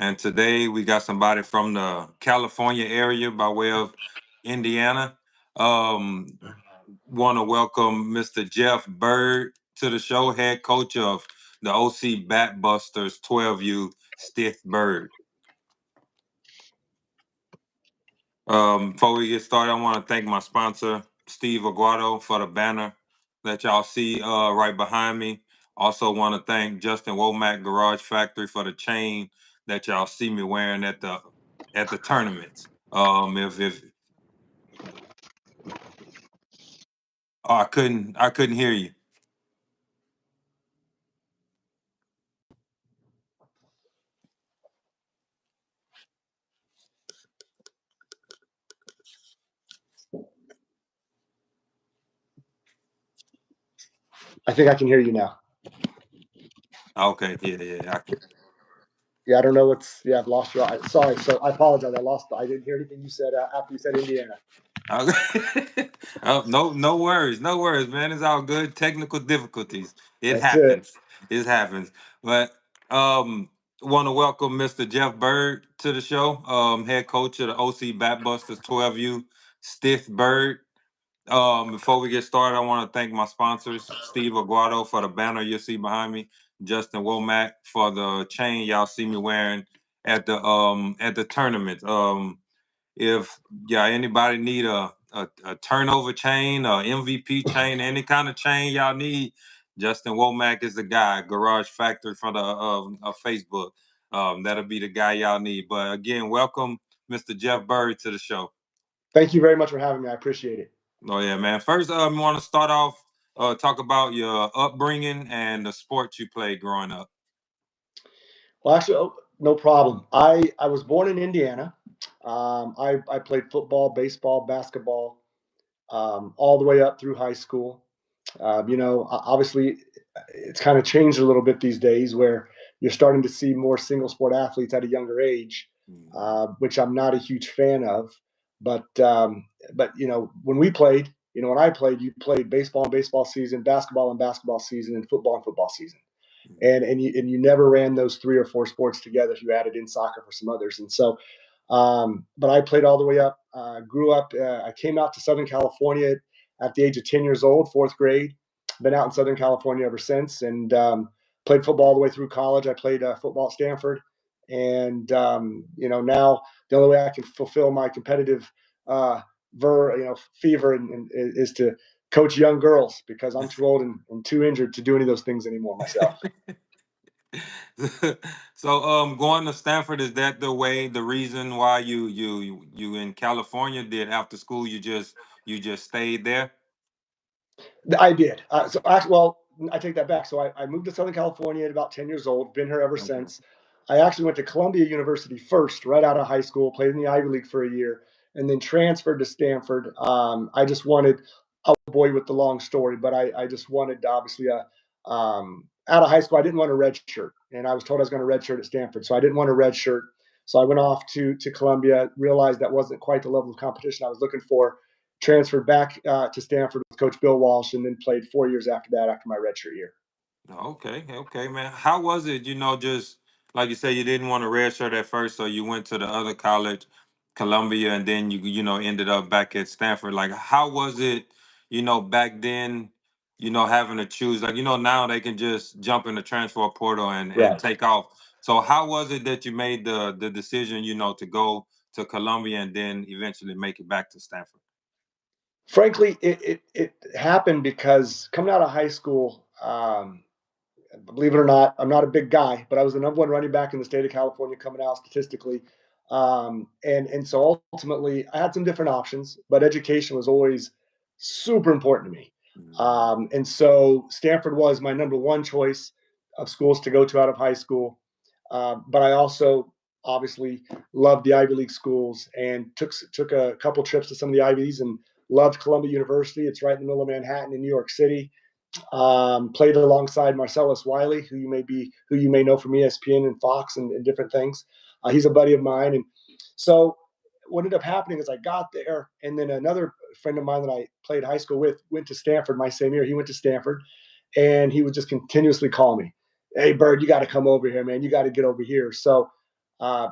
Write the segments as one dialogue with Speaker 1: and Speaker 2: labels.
Speaker 1: And today we got somebody from the California area by way of Indiana. Um, Want to welcome Mr. Jeff Byrd to the show, head coach of the OC Batbusters 12U Stith Byrd. Before we get started, I want to thank my sponsor, Steve Aguado, for the banner that y'all see right behind me. Also want to thank Justin Womack Garage Factory for the chain that y'all see me wearing at the tournaments. If oh, I couldn't hear you.
Speaker 2: I think I can hear you now.
Speaker 1: Okay, yeah.
Speaker 2: Yeah, I don't know what's. Yeah, I've lost you. Sorry, so I apologize. I didn't hear anything you said after you said Indiana.
Speaker 1: Oh, no worries, man. It's all good. Technical difficulties. It
Speaker 2: That's it.
Speaker 1: happens. It happens. But want to welcome Mr. Jeff Byrd to the show. Head coach of the OC Batbusters 12U, Stith Byrd. Before we get started, I want to thank my sponsors, Steve Aguado for the banner you see behind me, Justin Womack for the chain y'all see me wearing at the tournament. If anybody need a turnover chain, a MVP chain, any kind of chain y'all need, Justin Womack is the guy. Garage Factory for the Facebook. That'll be the guy y'all need. But again, welcome Mr. Jeff Byrd to the show.
Speaker 2: Thank you very much for having me. I appreciate it.
Speaker 1: Oh yeah, man. First, want to start off talk about your upbringing and the sports you played growing up.
Speaker 2: Well, actually, no problem. I was born in Indiana. I played football, baseball, basketball, all the way up through high school. Obviously, it's kind of changed a little bit these days, where you're starting to see more single sport athletes at a younger age, which I'm not a huge fan of. But when we played, when I played, you played baseball and baseball season, basketball and basketball season, and football season. And you never ran those three or four sports together. You added in soccer for some others, and so. But I played all the way up. Grew up. I came out to Southern California at the age of 10 years old, fourth grade. Been out in Southern California ever since, and played football all the way through college. I played football at Stanford, and now the only way I can fulfill my competitive fever is to coach young girls, because I'm too old and too injured to do any of those things anymore myself.
Speaker 1: So going to Stanford, is that the reason why you in California did after school you just stayed there?
Speaker 2: I did. I take that back. So I moved to Southern California at about 10 years old, been here ever
Speaker 1: Okay.
Speaker 2: since. I actually went to Columbia University first, right out of high school, played in the Ivy League for a year, and then transferred to Stanford. I just wanted a boy with the long story, but I just wanted, obviously, out of high school, I didn't want a red shirt, and I was told I was going to red shirt at Stanford, so I didn't want a red shirt. So I went off to Columbia, realized that wasn't quite the level of competition I was looking for, transferred back to Stanford with Coach Bill Walsh, and then played 4 years after that, after my redshirt year.
Speaker 1: Okay, man. How was it? Just like you say, you didn't want a red shirt at first, so you went to the other college, Columbia, and then you ended up back at Stanford. Like, how was it? Back then, having to choose. Like, now they can just jump in the transfer portal and
Speaker 2: Right.
Speaker 1: take off. So, how was it that you made the decision, to go to Columbia and then eventually make it back to Stanford?
Speaker 2: Frankly, it happened because coming out of high school, believe it or not, I'm not a big guy, but I was the number one running back in the state of California coming out statistically. And so ultimately, I had some different options, but education was always super important to me. And so Stanford was my number one choice of schools to go to out of high school. But I also obviously loved the Ivy League schools, and took a couple trips to some of the Ivies, and loved Columbia University. It's right in the middle of Manhattan in New York City. Played alongside Marcellus Wiley, who you may know from ESPN and Fox and different things. He's a buddy of mine, and so what ended up happening is I got there, and then another friend of mine that I played high school with went to Stanford my same year. He went to Stanford, and he would just continuously call me, "Hey, Bird, you got to come over here, man. You got to get over here." So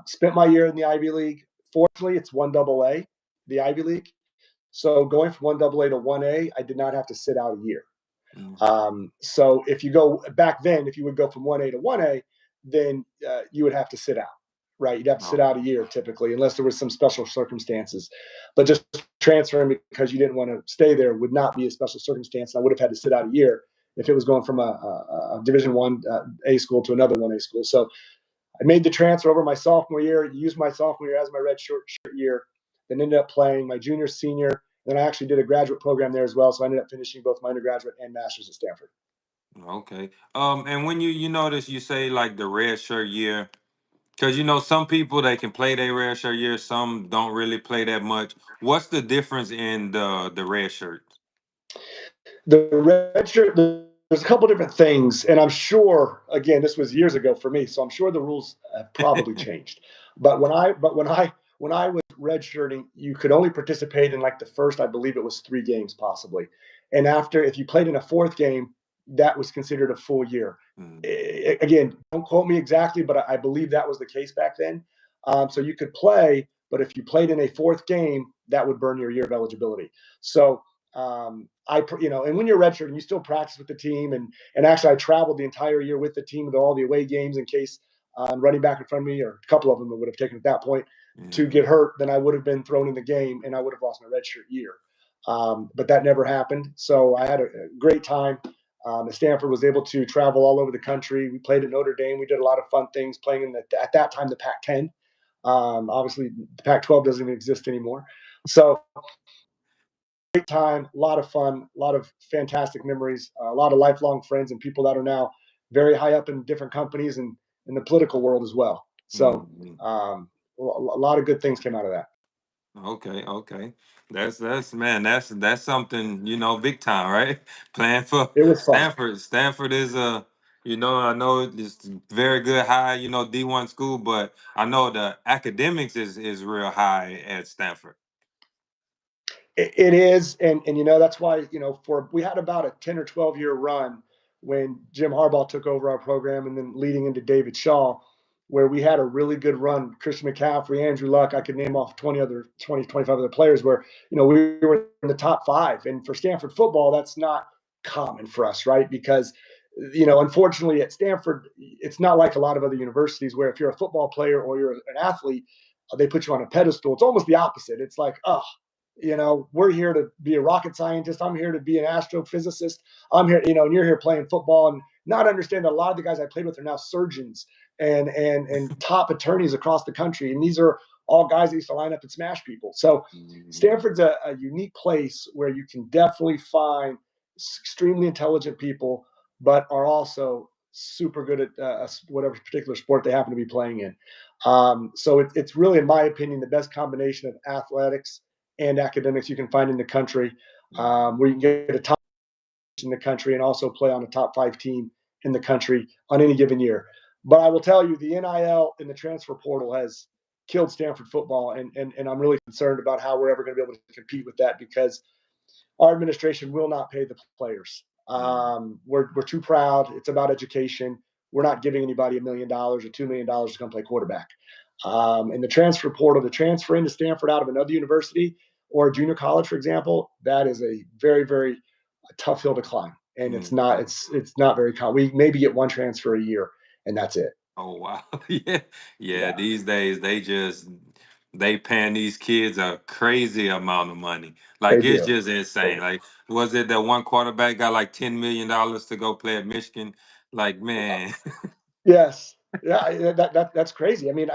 Speaker 2: Spent my year in the Ivy League. Fortunately, it's one double A, the Ivy League. So going from one double A to one A, I did not have to sit out a year.
Speaker 1: Mm.
Speaker 2: So if you go back then, if you would go from 1A to 1A, then you would have to sit out, right? You'd have to sit
Speaker 1: Oh,
Speaker 2: out a year typically, unless there was some special circumstances. But just transferring because you didn't want to stay there would not be a special circumstance. I would have had to sit out a year if it was going from a Division One A school to another 1A school. So I made the transfer over my sophomore year, used my sophomore year as my red shirt year, then ended up playing my junior, senior. Then I actually did a graduate program there as well. So I ended up finishing both my undergraduate and master's at Stanford.
Speaker 1: okay. And when you notice you say like the red shirt year, because some people they can play their red shirt year, some don't really play that much. What's the difference in the red shirts?
Speaker 2: The red shirt, there's a couple different things, and I'm sure again this was years ago for me, so I'm sure the rules have probably changed. But when I was redshirting, you could only participate in like the first, I believe it was 3 games possibly, and after if you played in a fourth game, that was considered a full year.
Speaker 1: Mm,
Speaker 2: Again, don't quote me exactly, but I believe that was the case back then. So you could play, but if you played in a fourth game, that would burn your year of eligibility. So and when you're redshirting, you still practice with the team, and actually, I traveled the entire year with the team to all the away games in case running back in front of me, or a couple of them that would have taken at that point to
Speaker 1: yeah.
Speaker 2: get hurt, then I would have been thrown in the game, and I would have lost my redshirt year. But that never happened, so I had a great time. Stanford was able to travel all over the country. We played at Notre Dame. We did a lot of fun things playing in at that time the Pac-10. Obviously, the Pac-12 doesn't even exist anymore. So great time, a lot of fun, a lot of fantastic memories, a lot of lifelong friends and people that are now very high up in different companies and in the political world as well. So
Speaker 1: Mhm.
Speaker 2: a lot of good things came out of that.
Speaker 1: Okay, okay. That's man, that's something, big time, right? Playing for
Speaker 2: It was fun.
Speaker 1: Stanford. Stanford is I know it's very good high, D1 school, but I know the academics is real high at Stanford.
Speaker 2: It is, and that's why for we had about a 10 or 12 year run when Jim Harbaugh took over our program, and then leading into David Shaw, where we had a really good run. Christian McCaffrey, Andrew Luck, I could name off 25 other players where we were in the top five. And for Stanford football, that's not common for us, right? Because unfortunately at Stanford, it's not like a lot of other universities where if you're a football player or you're an athlete, they put you on a pedestal. It's almost the opposite. It's like, oh, we're here to be a rocket scientist. I'm here to be an astrophysicist. I'm here, and you're here playing football and not understand that a lot of the guys I played with are now surgeons and top attorneys across the country. And these are all guys that used to line up and smash people. So
Speaker 1: Mhm.
Speaker 2: Stanford's a unique place where you can definitely find extremely intelligent people, but are also super good at whatever particular sport they happen to be playing in. So it's really, in my opinion, the best combination of athletics and academics you can find in the country,
Speaker 1: Mhm.
Speaker 2: where you can get a top in the country and also play on a top five team in the country on any given year. But I will tell you, the NIL and the transfer portal has killed Stanford football, and I'm really concerned about how we're ever going to be able to compete with that because our administration will not pay the players.
Speaker 1: Mhm.
Speaker 2: We're too proud. It's about education. We're not giving anybody $1 million or $2 million to come play quarterback. And the transfer portal to transfer into Stanford out of another university or a junior college, for example, that is a very, very tough hill to climb. And it's not
Speaker 1: Mhm.
Speaker 2: it's not very common. We maybe get one transfer a year, and that's it.
Speaker 1: Oh wow. Yeah. Yeah,
Speaker 2: Yeah,
Speaker 1: these days they paying these kids a crazy amount of money.
Speaker 2: they
Speaker 1: Like it's
Speaker 2: do.
Speaker 1: just insane. Like was it that one quarterback got like $10 million to go play at Michigan? Like, man.
Speaker 2: Yes. Yeah, that's crazy. I mean,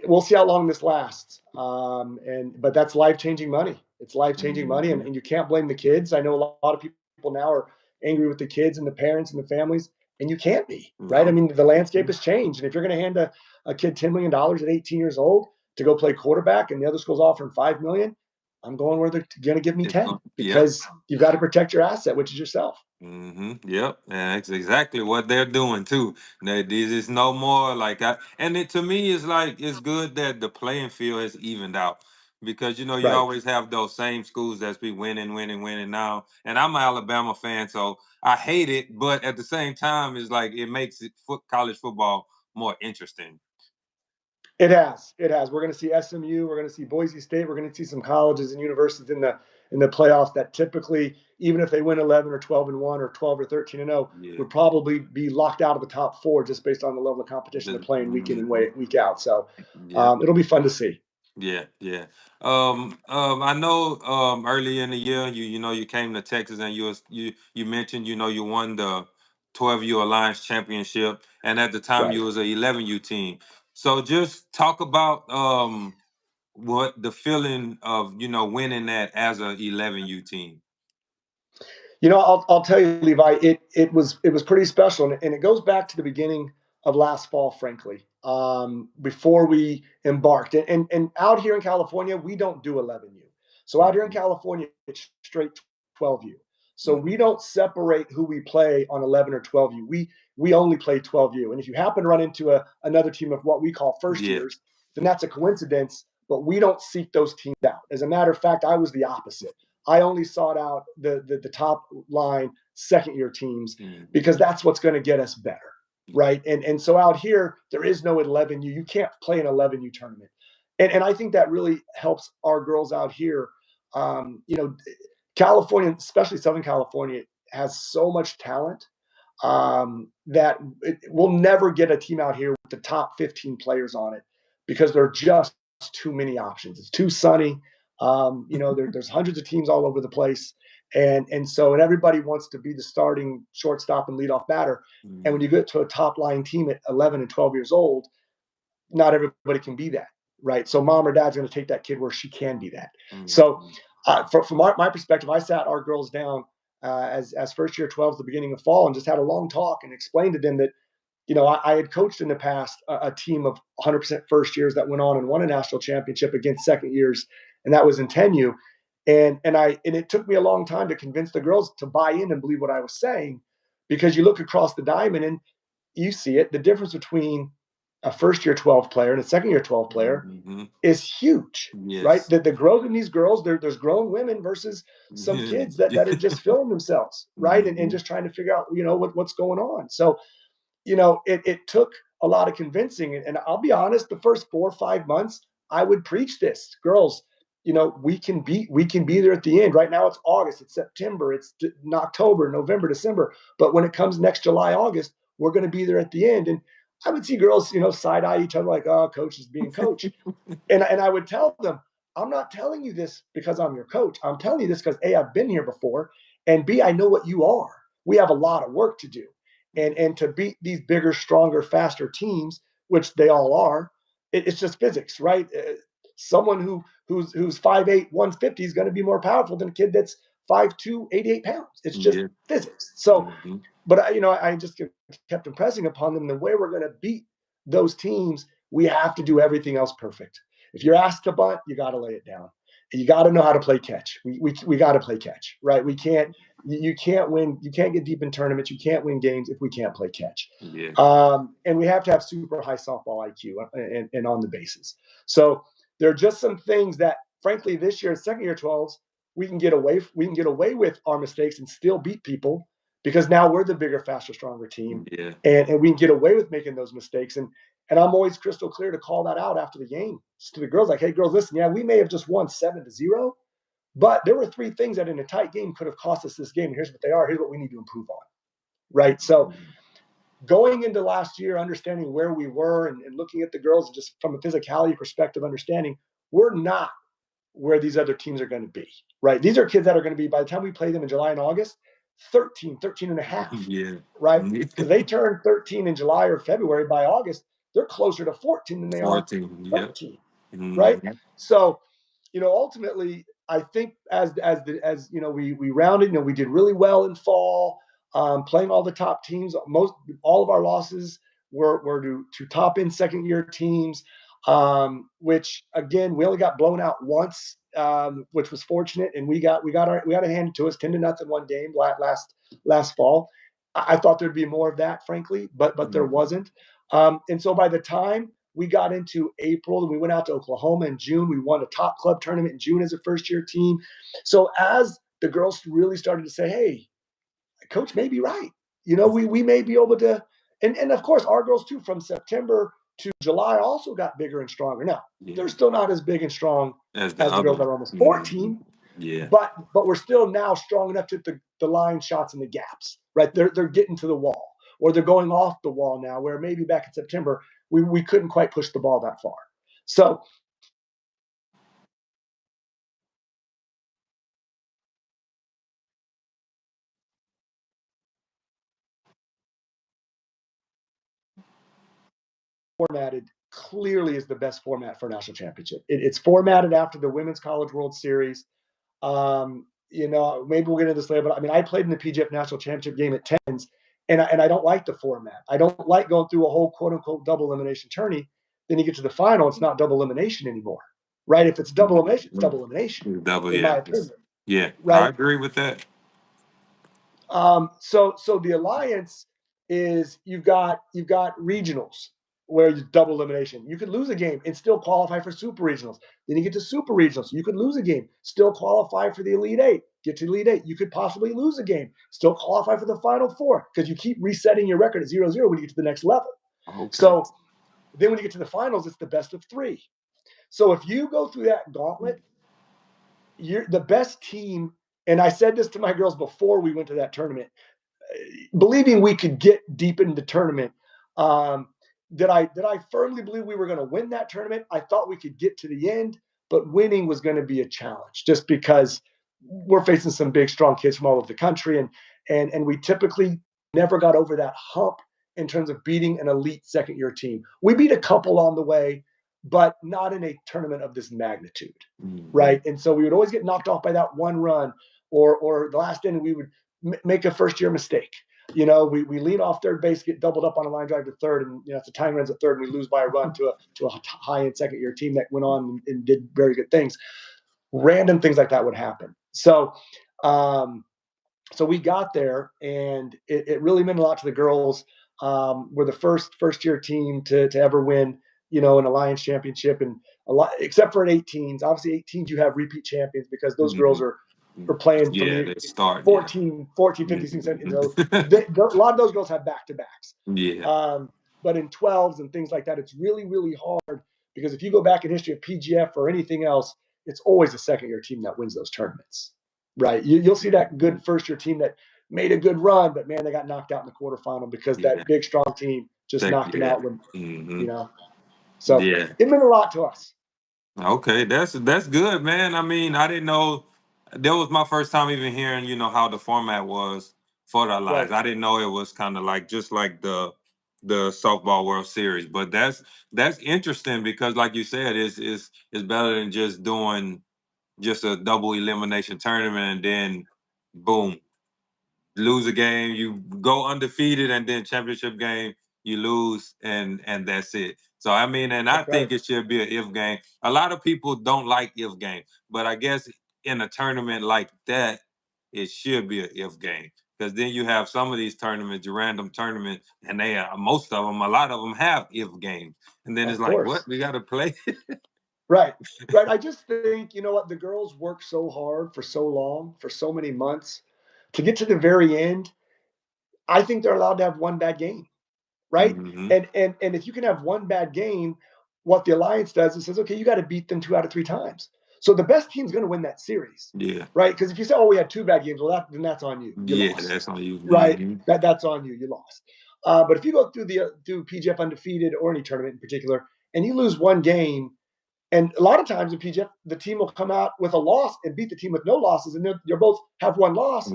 Speaker 2: we'll see how long this lasts. But that's life-changing money. It's life-changing money, and,
Speaker 1: Mhm.
Speaker 2: and you can't blame the kids. I know a lot of people now are angry with the kids and the parents and the families, and you can't be, right? I
Speaker 1: No.
Speaker 2: mean, the landscape
Speaker 1: Mhm.
Speaker 2: has changed. And if you're going to hand a kid $10 million at 18 years old to go play quarterback and the other school's offering 5 million, I'm going where they're going to give me
Speaker 1: It's
Speaker 2: 10
Speaker 1: yep.
Speaker 2: because you've got to protect your asset, which is yourself.
Speaker 1: Yep, and that's exactly what they're doing too. That this is no more like to me, it's like it's good that the playing field has evened out because you
Speaker 2: Right.
Speaker 1: always have those same schools that's be winning, winning, winning now. And I'm an Alabama fan, so I hate it, but at the same time, it's like it makes college football more interesting.
Speaker 2: It has. It has. We're going to see SMU. We're going to see Boise State. We're going to see some colleges and universities in the playoffs that typically, even if they win 11 or 12-1 or 12 or 13-0,
Speaker 1: Yeah.
Speaker 2: would probably be locked out of the top four just based on the level of competition they're playing week in and week out. So
Speaker 1: Yeah.
Speaker 2: it'll be fun to see.
Speaker 1: Yeah, yeah. I know early in the year you know you came to Texas and you mentioned you won the 12U Alliance Championship, and at the time
Speaker 2: Right.
Speaker 1: you was a 11U team. So just talk about what the feeling of winning that as a 11U team.
Speaker 2: I'll tell you, Levi, it was pretty special, and it goes back to the beginning of last fall, frankly, before we embarked. And out here in California, we don't do 11U. So out here in
Speaker 1: Mhm.
Speaker 2: California, it's straight 12U. So we
Speaker 1: Mhm.
Speaker 2: don't separate who we play on 11 or 12U. We only play 12U. And if you happen to run into another team of what we call first
Speaker 1: Yeah.
Speaker 2: years, then that's a coincidence. But we don't seek those teams out. As a matter of fact, I was the opposite. I only sought out the top line second year teams
Speaker 1: Mhm.
Speaker 2: because that's what's going to get us better, right? And so out here there is no 11U. You can't play an 11U tournament, and I think that really helps our girls out here. You know, California, especially Southern California, has so much talent that we'll never get a team out here with the top 15 players on it because there are just too many options. It's too sunny. There's hundreds of teams all over the place, and everybody wants to be the starting shortstop and leadoff batter. And when
Speaker 1: Mhm.
Speaker 2: you get to a top line team at 11 and 12 years old, not everybody can be that, right? So mom or dad's going to take that kid where she can be that. So,
Speaker 1: Mhm.
Speaker 2: from my perspective, I sat our girls down as first year 12s, the beginning of fall, and just had a long talk and explained to them that I had coached in the past a team of 100% first years that went on and won a national championship against second years, and that was in 10U. And it took me a long time to convince the girls to buy in and believe what I was saying, because you look across the diamond and you see it. The difference between a first year 12 player and a second year 12 player
Speaker 1: Mhm.
Speaker 2: is huge, right?
Speaker 1: Yes.
Speaker 2: The growth in these girls, there's grown women versus some kids that are just feeling themselves, right? And
Speaker 1: Mhm.
Speaker 2: just trying to figure out, what's going on. So it took a lot of convincing. And I'll be honest, the first 4 or 5 months, I would preach this. Girls, we can be there at the end. Right now it's August, it's September, it's October, November, December. But when it comes next July, August, we're going to be there at the end. And I would see girls, side eye each other like, oh, coach is being coach. And I would tell them, I'm not telling you this because I'm your coach. I'm telling you this because A, I've been here before, and B, I know what you are. We have a lot of work to do. And to beat these bigger, stronger, faster teams, which they all are, it's just physics, right? Someone who's 5'8", 150 is going to be more powerful than a kid that's 5'2", 88 pounds. It's just
Speaker 1: Yeah.
Speaker 2: physics. So,
Speaker 1: Mhm.
Speaker 2: but I just kept impressing upon them the way we're going to beat those teams. We have to do everything else perfect. If you're asked to bunt, you got to lay it down. And you got to know how to play catch. We got to play catch, right? We can't. You can't win. You can't get deep in tournaments. You can't win games if we can't play catch.
Speaker 1: Yeah.
Speaker 2: And we have to have super high softball IQ and on the bases. So there are just some things that, frankly, this year, second year 12s, we can get away. We can get away with our mistakes and still beat people because now we're the bigger, faster, stronger team,
Speaker 1: Yeah.
Speaker 2: and we can get away with making those mistakes. And I'm always crystal clear to call that out after the game to the girls. Like, hey, girls, listen, yeah, we may have just won 7-0, but there were three things that in a tight game could have cost us this game. And here's what they are. Here's what we need to improve on. Right. So
Speaker 1: Mhm.
Speaker 2: going into last year, understanding where we were and looking at the girls just from a physicality perspective, understanding we're not where these other teams are going to be, right? These are kids that are going to be, by the time we play them in July and August, 13 and a half,
Speaker 1: Yeah.
Speaker 2: right? Because they turn 13 in July or February. By August, they're closer to 14 than they are
Speaker 1: 14. Yep.
Speaker 2: 13, right?
Speaker 1: Mhm.
Speaker 2: So, ultimately, I think we rounded. We did really well in fall, playing all the top teams. All of our losses were to top end second year teams, which again we only got blown out once, which was fortunate, and we got it handed to us 10-0 one game last fall. I thought there'd be more of that, frankly, but there
Speaker 1: Mhm.
Speaker 2: wasn't. And so by the time we got into April and we went out to Oklahoma in June, we won a top club tournament in June as a first year team. So as the girls really started to say, hey, coach may be right. We may be able to, and of course our girls too, from September to July also got bigger and stronger. Now,
Speaker 1: Yeah.
Speaker 2: they're still not as big and strong
Speaker 1: as
Speaker 2: as the girls that are almost 14,
Speaker 1: Yeah.
Speaker 2: but we're still now strong enough to hit the line shots and the gaps, right? They're getting to the wall, or they're going off the wall now, where maybe back in September we couldn't quite push the ball that far. So formatted clearly is the best format for a national championship. It's formatted after the Women's College World Series. Maybe we'll get into this later, but I mean, I played in the PGF National Championship game at tens, and I don't like the format. I don't like going through a whole quote unquote double elimination tourney. Then you get to the final, it's not double elimination anymore, right? If it's double elimination, it's double elimination, in my opinion.
Speaker 1: Yeah,
Speaker 2: right?
Speaker 1: I agree with that.
Speaker 2: So the alliance is you've got regionals where you double elimination. You could lose a game and still qualify for super regionals. Then you get to super regionals. You could lose a game, still qualify for the Elite Eight. Get to Elite Eight. You could possibly lose a game, still qualify for the Final Four because you keep resetting your record at 0-0 when you get to the next level.
Speaker 1: Okay.
Speaker 2: So then when you get to the finals, it's the best of 3. So if you go through that gauntlet, you're the best team. And I said this to my girls before we went to that tournament, believing we could get deep into the tournament. Did I firmly believe we were going to win that tournament? I thought we could get to the end, but winning was going to be a challenge just because we're facing some big, strong kids from all over the country, and we typically never got over that hump in terms of beating an elite second-year team. We beat a couple on the way, but not in a tournament of this magnitude, right? And so we would always get knocked off by that one run, or the last inning we would make a first-year mistake. We lean off third base, get doubled up on a line drive to third, and if the time runs at third, and we lose by a run to a high-end second-year team that went on and did very good things. Random things like that would happen. So we got there, and it really meant a lot to the girls. We're the first-year team to ever win, an Alliance championship, and a lot, except for at 18s. Obviously, 18s you have repeat champions because those girls are playing from the 14, 15, 16, 17. A lot of those girls have back-to-backs.
Speaker 1: Yeah.
Speaker 2: But in 12s and things like that, it's really, really hard because if you go back in history of PGF or anything else, it's always a second-year team that wins those tournaments, right? You'll see that good first-year team that made a good run, but man, they got knocked out in the quarterfinal because that big, strong team just knocked them out when, So it meant a lot to us.
Speaker 1: Okay, that's good, man. I mean, I didn't know. That was my first time even hearing, how the format was for the Alliance.
Speaker 2: Right.
Speaker 1: I didn't know it was kind of like just like the softball World Series. But that's interesting because, like you said, it's better than just doing just a double elimination tournament and then boom, lose a game, you go undefeated, and then championship game you lose, and that's it. So I mean, and I think it should be an if game. A lot of people don't like if game, but I guess in a tournament like that, it should be an if game because then you have some of these tournaments, random tournaments, and they are most of them, a lot of them have if games, and then it's like, what, we got to play?
Speaker 2: Right. I just think, what, the girls work so hard for so long, for so many months to get to the very end. I think they're allowed to have one bad game, right? And if you can have one bad game, what the Alliance does is says, okay, you got to beat them 2 out of 3 times. So the best team's going to win that series.
Speaker 1: Yeah.
Speaker 2: Right? Because if you say, oh, we had 2 bad games, well, then that's on you. You lost.
Speaker 1: That's on you.
Speaker 2: Right? That's on you. You lost. But if you go through through PGF undefeated or any tournament in particular, and you lose one game, and a lot of times in PGF, the team will come out with a loss and beat the team with no losses, and you're both have one loss,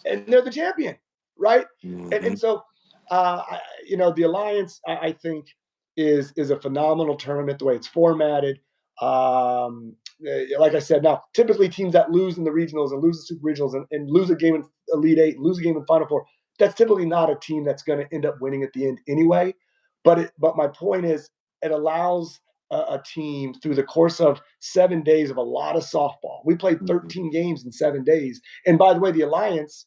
Speaker 2: and they're the champion, right? And so, the Alliance, I think, is a phenomenal tournament the way it's formatted. Like I said, now typically teams that lose in the regionals and lose the super regionals and lose a game in Elite Eight, and lose a game in Final Four, that's typically not a team that's going to end up winning at the end anyway. But my point is, it allows a team through the course of 7 days of a lot of softball. We played 13 games in 7 days. And by the way, the Alliance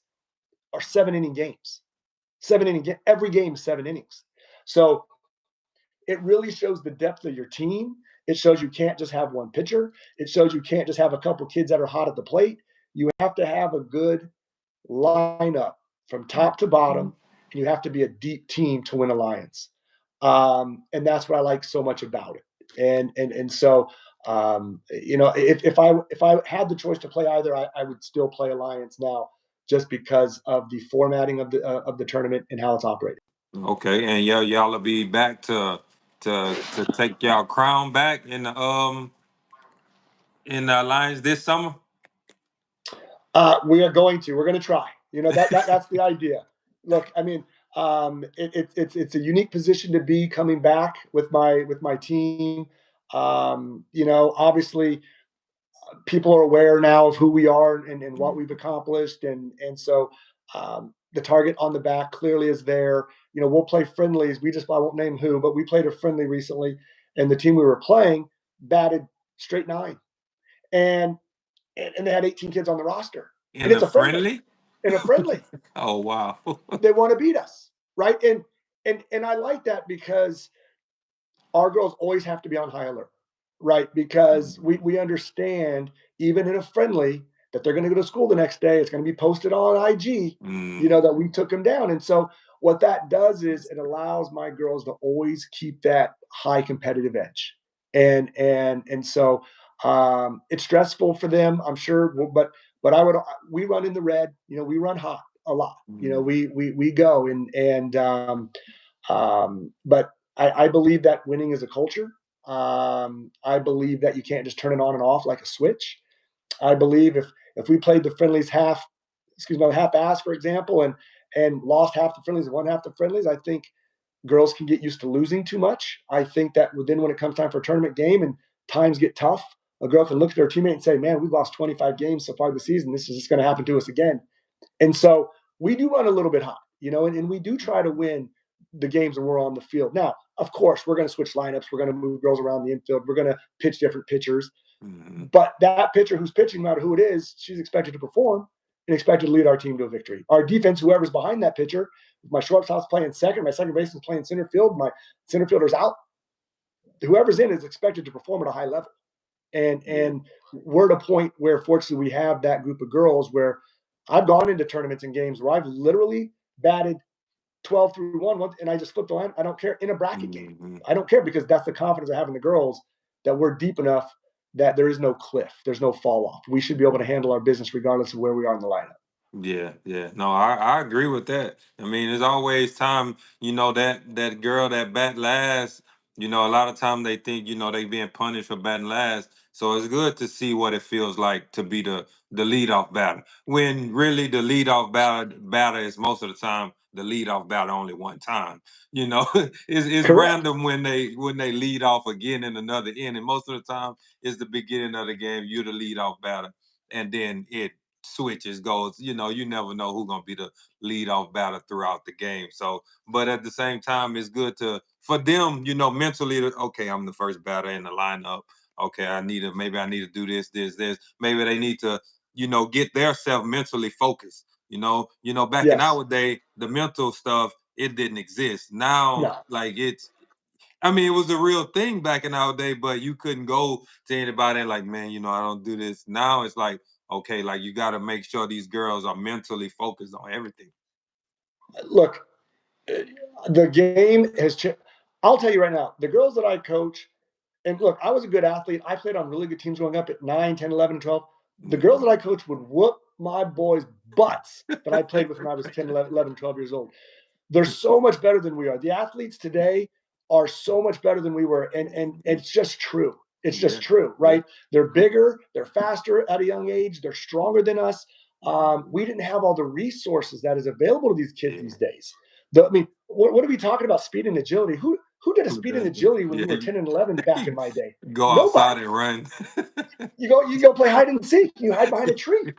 Speaker 2: are 7-inning games. 7-inning, every game, 7 innings. So it really shows the depth of your team. It shows you can't just have one pitcher. It shows you can't just have a couple kids that are hot at the plate. You have to have a good lineup from top to bottom, and you have to be a deep team to win Alliance. And that's what I like so much about it. And so, if I had the choice to play either, I would still play Alliance now, just because of the formatting of the tournament and how it's operated.
Speaker 1: Okay, and y'all will be back to take y'all crown back in the alliance this summer.
Speaker 2: We are going to. We're going to try. That's the idea. Look, I mean, it's a unique position to be coming back with my team. Obviously, people are aware now of who we are and what we've accomplished, and so the target on the back clearly is there. We'll play friendlies. I won't name who, but we played a friendly recently, and the team we were playing batted straight nine, and they had 18 kids on the roster, and
Speaker 1: In
Speaker 2: it's
Speaker 1: the
Speaker 2: a friendly,
Speaker 1: friendly?
Speaker 2: in a friendly.
Speaker 1: Oh wow.
Speaker 2: They want to beat us, right? And I like that, because our girls always have to be on high alert, right? Because we understand, even in a friendly, that they're going to go to school the next day. It's going to be posted on IG,
Speaker 1: Mm.
Speaker 2: that we took them down. And so what that does is it allows my girls to always keep that high competitive edge. And so it's stressful for them, I'm sure, but we run in the red, we run hot a lot. We go but I believe that winning is a culture. I believe that you can't just turn it on and off like a switch. I believe if we played the friendlies half ass, for example, and lost half the friendlies and won half the friendlies, I think girls can get used to losing too much. I think that then when it comes time for a tournament game and times get tough, a girl can look at her teammate and say, "Man, we've lost 25 games so far this season. This is just going to happen to us again." And so we do run a little bit hot, and we do try to win the games when we're on the field. Now, of course, we're going to switch lineups. We're going to move girls around the infield. We're going to pitch different pitchers.
Speaker 1: Mm-hmm.
Speaker 2: But that pitcher who's pitching, no matter who it is, she's expected to perform and expected to lead our team to a victory. Our defense, whoever's behind that pitcher, if my shortstop's playing second, my second baseman's playing center field, my center fielder's out, whoever's in is expected to perform at a high level. And we're at a point where, fortunately, we have that group of girls where I've gone into tournaments and games where I've literally batted 12 through one, and I just flipped the line. I don't care, in a bracket game.
Speaker 1: Mm-hmm.
Speaker 2: I don't care, because that's the confidence I have in the girls, that we're deep enough that there is no cliff. There's no fall off. We should be able to handle our business regardless of where we are in the lineup.
Speaker 1: Yeah. No, I agree with that. I mean, there's always time, that girl that bat last, a lot of time they think, they being punished for batting last. So it's good to see what it feels like to be the leadoff batter. When really the leadoff batter is most of the time the leadoff batter only one time. It's
Speaker 2: Correct.
Speaker 1: random when they lead off again in another inning. Most of the time it's the beginning of the game, you're the leadoff batter, and then it switches goes. You never know who's gonna be the leadoff batter throughout the game. So, but at the same time, it's good for them, mentally. Okay, I'm the first batter in the lineup. Okay, maybe I need to do this. Maybe they need to, get their self mentally focused. Back in
Speaker 2: Yes.
Speaker 1: our day, the mental stuff it didn't exist. Now,
Speaker 2: No.
Speaker 1: like I mean, it was a real thing back in our day, but you couldn't go to anybody and like, man, I don't do this. Now it's like, okay, like you got to make sure these girls are mentally focused on everything.
Speaker 2: Look, the game has changed. I'll tell you right now, the girls that I coach, and look, I was a good athlete. I played on really good teams growing up at 9, 10, 11, 12. The girls
Speaker 1: Mhm.
Speaker 2: that I coached would whoop my boys' butts that I played with when I was 10, 11, 12 years old. They're so much better than we are. The athletes today are so much better than we were, and
Speaker 1: Mhm.
Speaker 2: it's just true. It's just
Speaker 1: Yeah,
Speaker 2: true,
Speaker 1: yeah.
Speaker 2: right? They're bigger, they're faster at a young age, they're stronger than us. We didn't have all the resources that is available to these kids
Speaker 1: Yeah.
Speaker 2: these days. I mean, what are we talking about? Speed and agility. Who did a
Speaker 1: Who
Speaker 2: speed and
Speaker 1: does this?
Speaker 2: agility when
Speaker 1: Yeah,
Speaker 2: we were 10 and 11 back in my day?
Speaker 1: go outside
Speaker 2: Nobody.
Speaker 1: and run.
Speaker 2: You go play hide and seek. You hide behind a tree,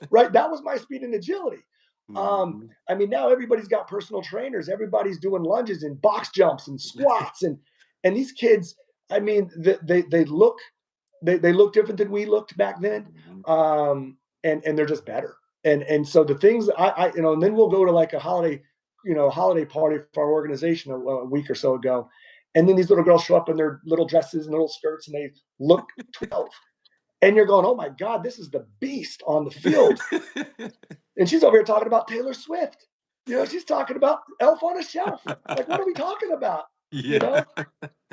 Speaker 2: right? That was my speed and agility.
Speaker 1: Mhm.
Speaker 2: I mean, now everybody's got personal trainers. Everybody's doing lunges and box jumps and squats, and these kids. I mean, they look different than we looked back then,
Speaker 1: Mhm.
Speaker 2: and they're just better. And so the things and then we'll go to like a holiday party for our organization a week or so ago, and then these little girls show up in their little dresses and little skirts, and they look 12, and you're going, oh my God, this is the beast on the field. And she's over here talking about Taylor Swift. She's talking about Elf on a Shelf. Like, what are we talking about? you
Speaker 1: Yeah.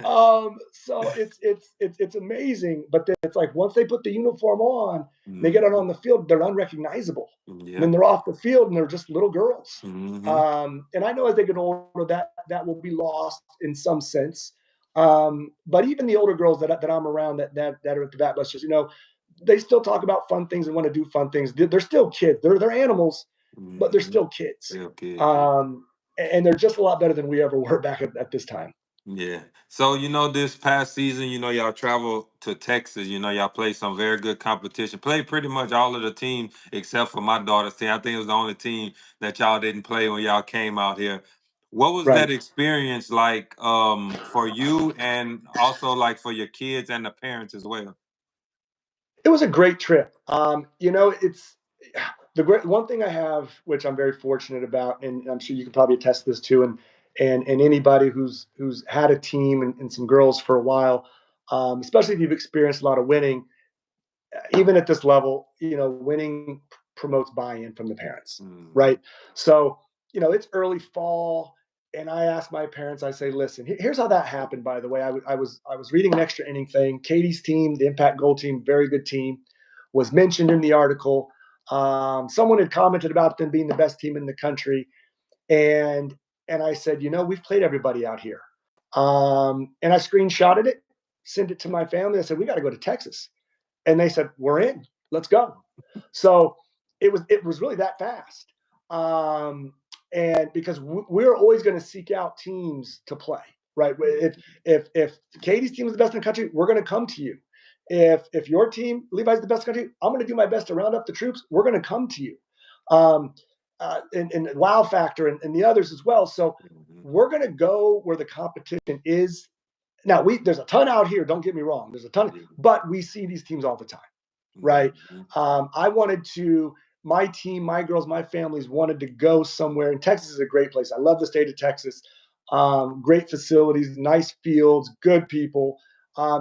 Speaker 2: know? So it's amazing, but then it's like once they put the uniform on, they get
Speaker 1: Mhm.
Speaker 2: on the field, they're unrecognizable.
Speaker 1: Yeah.
Speaker 2: Then they're off the field and they're just little girls.
Speaker 1: Mhm.
Speaker 2: And I know as they get older, that will be lost in some sense. But even the older girls that I'm around that are at the Batbusters, they still talk about fun things and want to do fun things. They're still kids. They're animals, but they're
Speaker 1: Mhm.
Speaker 2: still kids.
Speaker 1: Okay, yeah.
Speaker 2: And they're just a lot better than we ever were back at this time.
Speaker 1: Yeah. So, this past season, y'all travel to Texas. Y'all play some very good competition. Played pretty much all of the team except for my daughter's team. I think it was the only team that y'all didn't play when y'all came out here. What was that
Speaker 2: Right.
Speaker 1: experience like for you and also like for your kids and the parents as well?
Speaker 2: It was a great trip. It's the great one thing I have, which I'm very fortunate about, and I'm sure you can probably attest to this too, and anybody who's had a team and some girls for a while, especially if you've experienced a lot of winning, even at this level, winning promotes buy-in from the parents,
Speaker 1: Mhm.
Speaker 2: right? So, it's early fall, and I asked my parents. I say, listen, here's how that happened. By the way, I was reading an extra inning thing. Katie's team, the Impact Gold team, very good team, was mentioned in the article. Someone had commented about them being the best team in the country, and I said, we've played everybody out here, and I screenshotted it, sent it to my family. I said, we got to go to Texas, and they said, we're in, let's go. So it was really that fast. And because we're always going to seek out teams to play, right? If Katie's team is the best in the country, we're going to come to you. If your team, Levi's the best in the country, I'm going to do my best to round up the troops. We're going to come to you. um, and Wow Factor and the others as well. So
Speaker 1: Mhm.
Speaker 2: we're going to go where the competition is. Now, there's a ton out here, don't get me wrong, there's a ton,
Speaker 1: Yeah.
Speaker 2: but we see these teams all the time, right?
Speaker 1: Mhm.
Speaker 2: I wanted to, my team, my girls, my families wanted to go somewhere, and Texas is a great place. I love the state of Texas. Great facilities, nice fields, good people.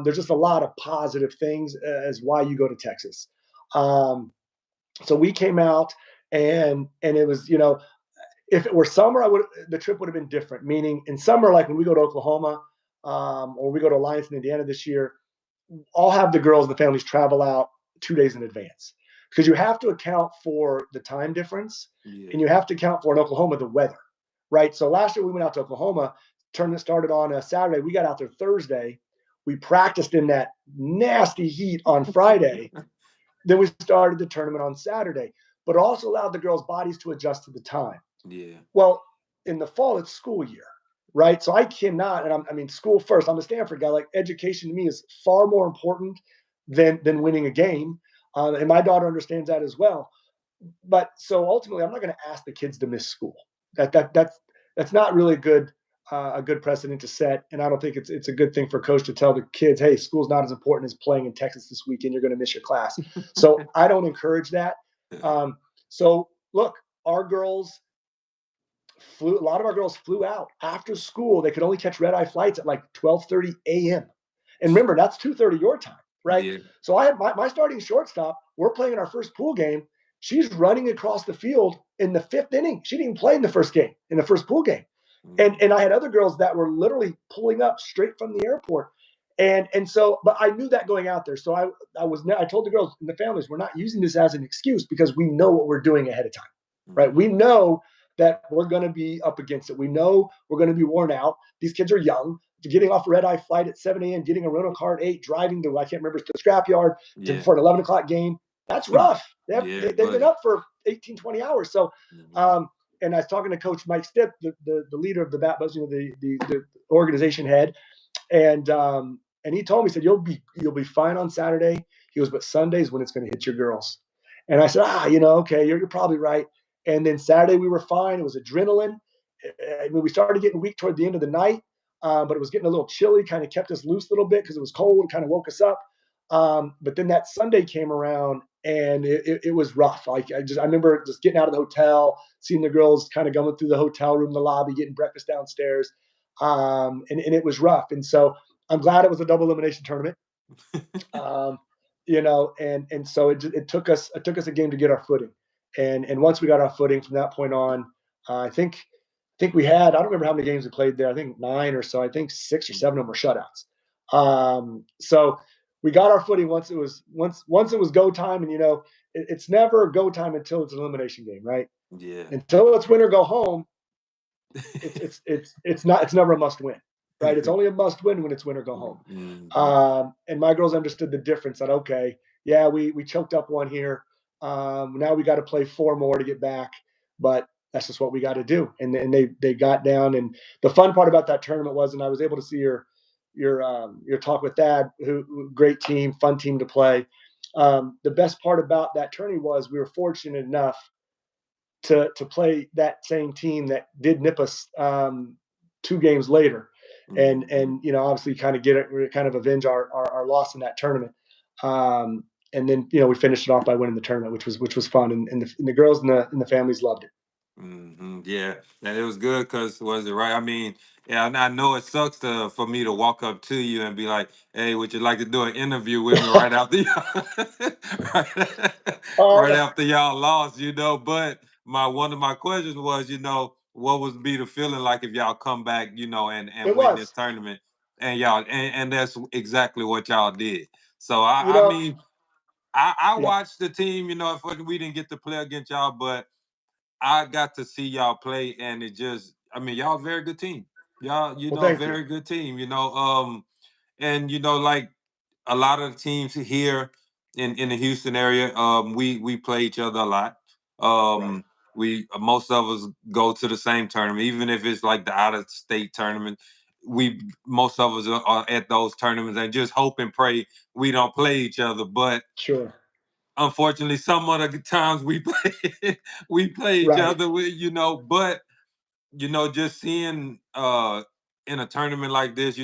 Speaker 2: There's just a lot of positive things as why you go to Texas. Um, so we came out, and it was, if it were summer, the trip would have been different. Meaning, in summer, like when we go to Oklahoma, or we go to Alliance in Indiana this year, I'll have the girls and the families travel out 2 days in advance, because you have to account for the time difference, and
Speaker 1: Yeah.
Speaker 2: you have to account for in Oklahoma the weather, right? So last year we went out to Oklahoma. Tournament started on a Saturday. We got out there Thursday. We practiced in that nasty heat on Friday. Then we started the tournament on Saturday, but also allowed the girls' bodies to adjust to the time.
Speaker 1: Yeah.
Speaker 2: Well, in the fall, it's school year, right? So I cannot, and school first. I'm a Stanford guy. Like, education to me is far more important than winning a game, and my daughter understands that as well. But so ultimately, I'm not going to ask the kids to miss school. That's not really a good precedent to set, and I don't think it's a good thing for a coach to tell the kids, hey, school's not as important as playing in Texas this weekend. You're going to miss your class. So I don't encourage that. So look, our girls a lot of our girls flew out after school. They could only catch red eye flights at like 12:30 a.m. And remember, that's 2:30 your time, right?
Speaker 1: Yeah.
Speaker 2: So I had my starting shortstop. We're playing in our first pool game. She's running across the field in the fifth inning. She didn't even play in the first game, in the first pool game. And
Speaker 1: Mhm.
Speaker 2: and I had other girls that were literally pulling up straight from the airport. And so, but I knew that going out there. So I told the girls and the families, we're not using this as an excuse, because we know what we're doing ahead of time, right? We
Speaker 1: Mhm.
Speaker 2: know that we're going to be up against it. We know we're going to be worn out. These kids are young. Getting off a red eye flight at 7 a.m., getting a rental car at 8, driving to, I can't remember, to the scrapyard
Speaker 1: Yeah.
Speaker 2: for an 11 o'clock game. That's rough.
Speaker 1: Yeah,
Speaker 2: They've been
Speaker 1: buddy.
Speaker 2: up for 18, 20 hours. So,
Speaker 1: Mhm.
Speaker 2: and I was talking to Coach Mike Stith, the leader of the Batbusters, the organization head, and he told me, he said, you'll be fine on Saturday. He goes, but Sunday's when it's going to hit your girls. And I said, okay, you're probably right. And then Saturday we were fine. It was adrenaline. I mean, we started getting weak toward the end of the night, but it was getting a little chilly. Kind of kept us loose a little bit because it was cold. And kind of woke us up. But then that Sunday came around, and it was rough. I remember just getting out of the hotel, seeing the girls kind of going through the hotel room, the lobby, getting breakfast downstairs, and it was rough. And so I'm glad it was a double elimination tournament. Um, and so it took us a game to get our footing. And once we got our footing from that point on, I think think we had, I don't remember how many games we played there. I think 9 or so. I think 6 or 7 of them were shutouts. So we got our footing once it was go time, and it's never go time until it's an elimination game, right?
Speaker 1: Yeah.
Speaker 2: Until it's win or go home, it's never a must win, right? It's only a must win when it's win or go home.
Speaker 1: Mhm.
Speaker 2: And my girls understood the difference. That okay, yeah, we choked up one here. Now we got to play 4 more to get back, but that's just what we got to do. And they got down. And the fun part about that tournament was, and I was able to see your talk with Dad, who great team, fun team to play. The best part about that tourney was we were fortunate enough to play that same team that did nip us 2 games later, and
Speaker 1: Mhm.
Speaker 2: obviously kind of avenge our loss in that tournament. And then we finished it off by winning the tournament, which was fun, and the girls and the families loved it.
Speaker 1: Yeah, and it was good because was it right? I mean, yeah, I know it sucks for me to walk up to you and be like, "Hey, would you like to do an interview with me right after right, right
Speaker 2: Oh,
Speaker 1: after y'all lost?" But one of my questions was, what would be the feeling like if y'all come back, and
Speaker 2: it
Speaker 1: win this
Speaker 2: was.
Speaker 1: tournament, and and that's exactly what y'all did. So
Speaker 2: You
Speaker 1: I
Speaker 2: know,
Speaker 1: mean, I
Speaker 2: yeah.
Speaker 1: watched the team. If we didn't get to play against y'all, but I got to see y'all play, and I mean, y'all a very good team. Y'all,
Speaker 2: Well, thank you.
Speaker 1: very good team. And like a lot of the teams here in the Houston area, we play each other a lot.
Speaker 2: Right.
Speaker 1: We most of us go to the same tournament, even if it's like the out of state tournament. We Most of us are at those tournaments and just hope and pray we don't play each other. But
Speaker 2: Sure.
Speaker 1: unfortunately, some of the times we play we play each
Speaker 2: Right.
Speaker 1: other with, but just seeing in a tournament like this,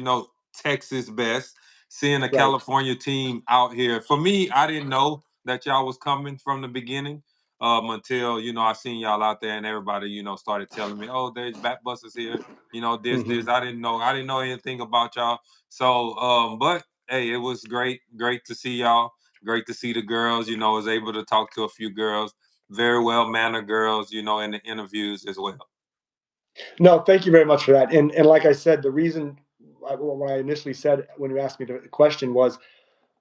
Speaker 1: Texas best, seeing a
Speaker 2: Right.
Speaker 1: California team out here. For me, I didn't know that y'all was coming from the beginning. Until I seen y'all out there and everybody started telling me, oh, there's Batbusters here, this.
Speaker 2: Hmm.
Speaker 1: I didn't know anything about y'all. So but hey, it was great to see y'all. Great to see the girls. Was able to talk to a few girls, very well mannered girls. In the interviews as well.
Speaker 2: No, thank you very much for that. And like I said, the reason when I initially said when you asked me the question was,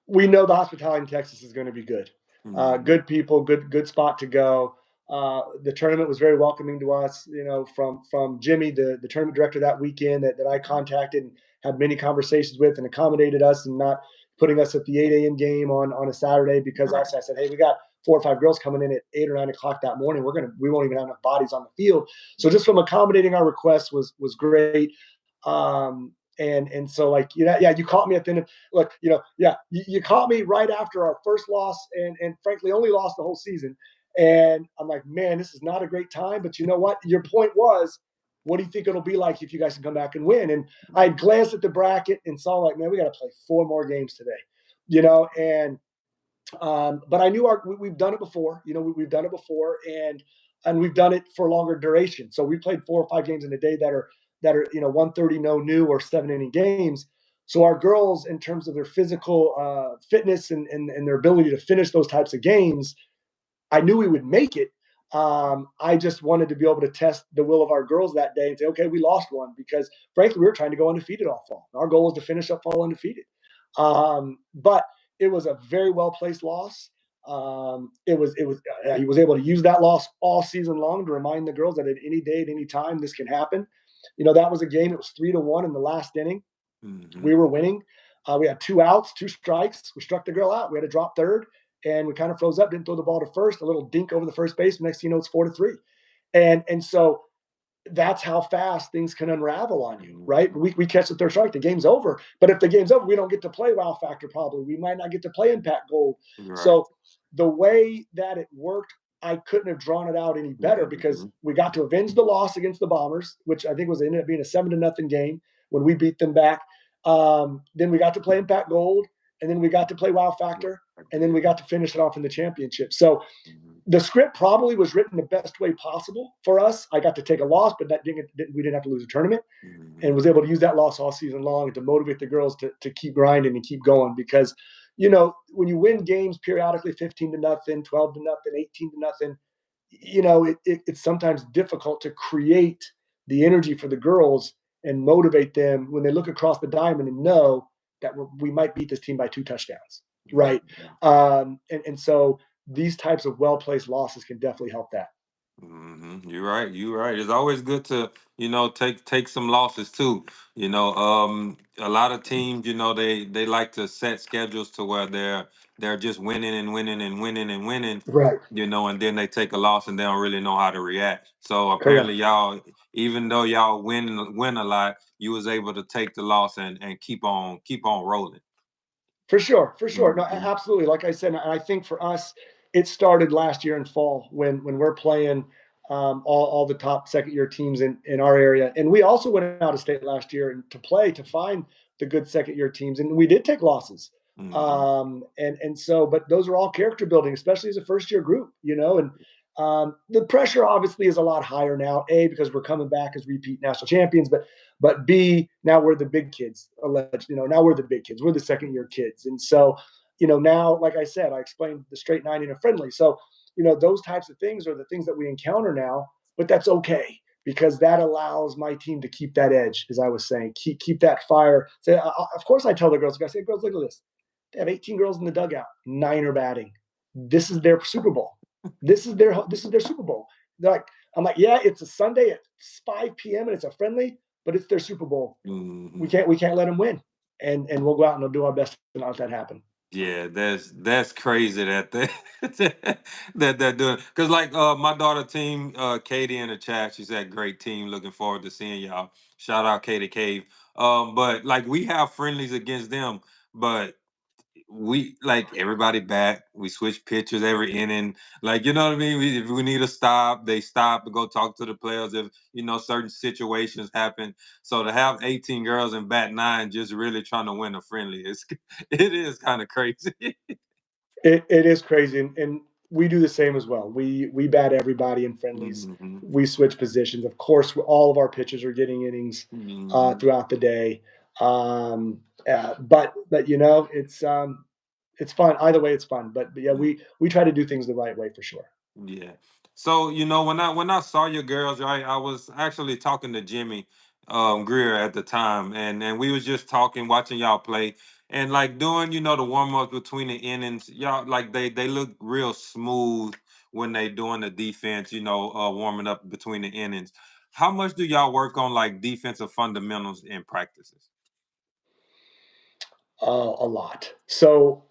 Speaker 2: we know the hospitality in Texas is going to be good.
Speaker 1: Mhm.
Speaker 2: Good people, good spot to go. The tournament was very welcoming to us. From Jimmy, the tournament director that weekend that I contacted and had many conversations with, and accommodated us and not putting us at the 8 a.m. game on a Saturday, because
Speaker 1: Right.
Speaker 2: obviously I said, hey, we got 4 or 5 girls coming in at 8 or 9 o'clock that morning. We won't even have enough bodies on the field. So just from accommodating our requests was great. And so, like, yeah, you caught me at the end of, look, yeah, you caught me right after our first loss, and frankly only lost the whole season. And I'm like, man, this is not a great time. But you know what? Your point was, what do you think it'll be like if you guys can come back and win? And I glanced at the bracket and saw, like, man, we got to play 4 more games today, and but I knew we've done it before. We've done it before, and we've done it for longer duration. So we played 4 or 5 games in a day that are 130 no new or 7 inning games. So our girls, in terms of their physical fitness and their ability to finish those types of games, I knew we would make it. I just wanted to be able to test the will of our girls that day and say, okay, we lost one, because frankly, we were trying to go undefeated all fall. Our goal was to finish up fall undefeated. But it was a very well placed loss. He was able to use that loss all season long to remind the girls that at any day, at any time, this can happen. That was a game. It was 3-1 in the last inning. We
Speaker 1: Mhm.
Speaker 2: were winning. We had 2 outs, 2 strikes. We struck the girl out. We had to drop third, and we kind of froze up. Didn't throw the ball to first. A little dink over the first base. Next thing you know, it's 4-3. And so that's how fast things can unravel on you, right?
Speaker 1: Mhm.
Speaker 2: We catch the third strike, the game's over. But if the game's over, we don't get to play wow factor. Probably we might not get to play impact gold.
Speaker 1: Right.
Speaker 2: So the way that it worked, I couldn't have drawn it out any better, because
Speaker 1: Mhm.
Speaker 2: we got to avenge the loss against the Bombers, which I think ended up being a 7-0 game when we beat them back. Then we got to play impact gold, and then we got to play wow factor, and then
Speaker 1: Yeah.
Speaker 2: we got to finish it off in the championship. So
Speaker 1: Mhm.
Speaker 2: the script probably was written the best way possible for us. I got to take a loss, but we didn't have to lose a tournament, and
Speaker 1: Mhm.
Speaker 2: was able to use that loss all season long to motivate the girls to keep grinding and keep going. Because, when you win games periodically, 15-0, 12-0, 18-0, it's sometimes difficult to create the energy for the girls and motivate them when they look across the diamond and know that we might beat this team by 2 touchdowns, right? And so these types of well placed losses can definitely help that.
Speaker 1: You're right. You're right. It's always good to, take some losses too. A lot of teams, they like to set schedules to where they're just winning and winning and winning and winning,
Speaker 2: Right.
Speaker 1: and then they take a loss and they don't really know how to react. So apparently
Speaker 2: Correct.
Speaker 1: y'all, even though y'all win a lot, you was able to take the loss and keep on rolling.
Speaker 2: For sure, for sure. No,
Speaker 1: Hmm.
Speaker 2: absolutely. Like I said, and I think for us, it started last year in fall when we're playing all the top second year teams in our area, and we also went out of state last year and to play to find the good second year teams, and we did take losses.
Speaker 1: Hmm.
Speaker 2: And so, but those are all character building, especially as a first year group, and the pressure obviously is a lot higher now. A, because we're coming back as repeat national champions, but B, now we're the big kids. Now we're the big kids. We're the second year kids, and so now, like I said, I explained the straight nine in a friendly. So those types of things are the things that we encounter now, but that's okay because that allows my team to keep that edge, as I was saying, keep that fire. So, of course, I tell the girls, I say, girls, look at this. They have 18 girls in the dugout, 9 are batting. This is their Super Bowl. This is their Super Bowl. They're like, I'm like, yeah, it's a Sunday at 5 p.m. and it's a friendly, but it's their Super Bowl. We
Speaker 1: Hmm.
Speaker 2: can't let them win, and we'll go out and we'll do our best to not let that happen.
Speaker 1: Yeah, that's crazy that they that they're doing. Cause like my daughter team, Katie in the chat, she said great team. Looking forward to seeing y'all. Shout out Katie Cave. But like we have friendlies against them, but we like everybody back. We switch pitchers every inning. Like you know what I mean. If we need a stop, they stop and go talk to the players. If certain situations happen, so to have 18 girls in bat nine, just really trying to win a friendly, it is kind of crazy.
Speaker 2: It is crazy, and we do the same as well. We bat everybody in friendlies.
Speaker 1: Hmm.
Speaker 2: We switch positions. Of course, all of our pitchers are getting innings
Speaker 1: Hmm.
Speaker 2: throughout the day. But it's fun either way. It's fun. But yeah, we try to do things the right way for sure.
Speaker 1: Yeah. So when I saw your girls, right, I was actually talking to Jimmy Greer at the time, and we was just talking, watching y'all play, and like doing the warm ups between the innings. Y'all like they look real smooth when they doing the defense. Warming up between the innings. How much do y'all work on like defensive fundamentals in practices?
Speaker 2: A lot. So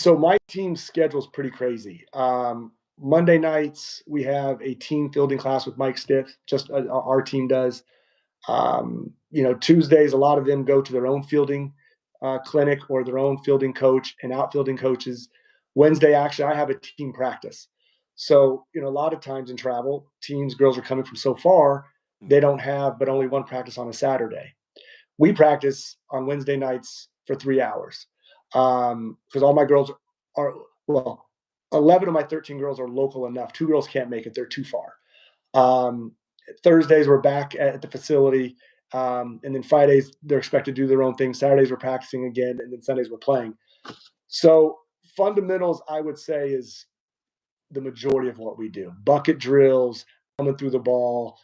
Speaker 2: my team's schedule is pretty crazy. Monday nights we have a team fielding class with Mike Stith. Just our team does. Tuesdays a lot of them go to their own fielding clinic or their own fielding coach and outfielding coaches. Wednesday, actually, I have a team practice. So a lot of times in travel, teams girls are coming from so far they don't have but only one practice on a Saturday. We practice on Wednesday nights for 3 hours because all my girls are, well, 11 of my 13 girls are local enough. 2 girls can't make it; they're too far. Um, Thursdays we're back at the facility, and then Fridays they're expected to do their own thing. Saturdays we're practicing again, and then Sundays we're playing. So fundamentals, I would say, is the majority of what we do. Bucket drills, coming through the ball,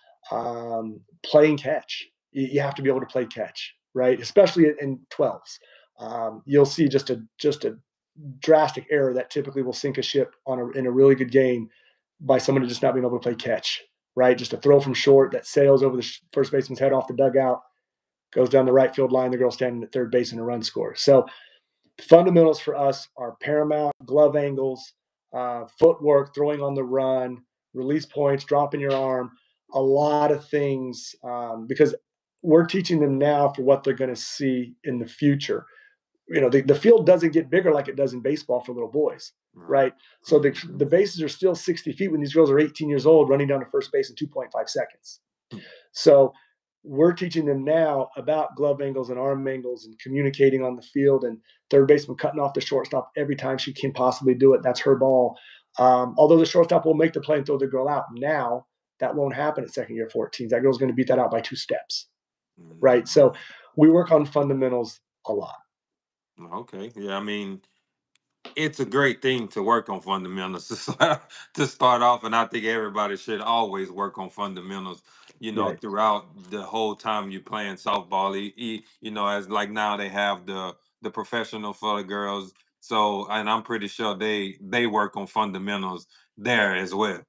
Speaker 2: playing catch. You have to be able to play catch, right? Especially in 12s. You'll see just a drastic error that typically will sink a ship in a really good game by someone just not being able to play catch, right? Just a throw from short that sails over the first baseman's head off the dugout, goes down the right field line, the girl standing at third base and a run score. So fundamentals for us are paramount: glove angles, footwork, throwing on the run, release points, dropping your arm, a lot of things because we're teaching them now for what they're going to see in the future. The field doesn't get bigger like it does in baseball for little boys,
Speaker 1: Right.
Speaker 2: right? So the bases are still 60 feet when these girls are 18 years old running down to first base in 2.5 seconds. So we're teaching them now about glove angles and arm angles and communicating on the field, and third baseman cutting off the shortstop every time she can possibly do it. That's her ball. Although the shortstop will make the play and throw the girl out. Now that won't happen at second year 14s. That girl's going to beat that out by 2 steps, right?
Speaker 1: Mhm.
Speaker 2: So we work on fundamentals a lot.
Speaker 1: Okay. Yeah, I mean, it's a great thing to work on fundamentals to start off, and I think everybody should always work on fundamentals.
Speaker 2: Right.
Speaker 1: throughout the whole time you playing softball. As like now they have the professional for the girls. So, and I'm pretty sure they work on fundamentals there as well.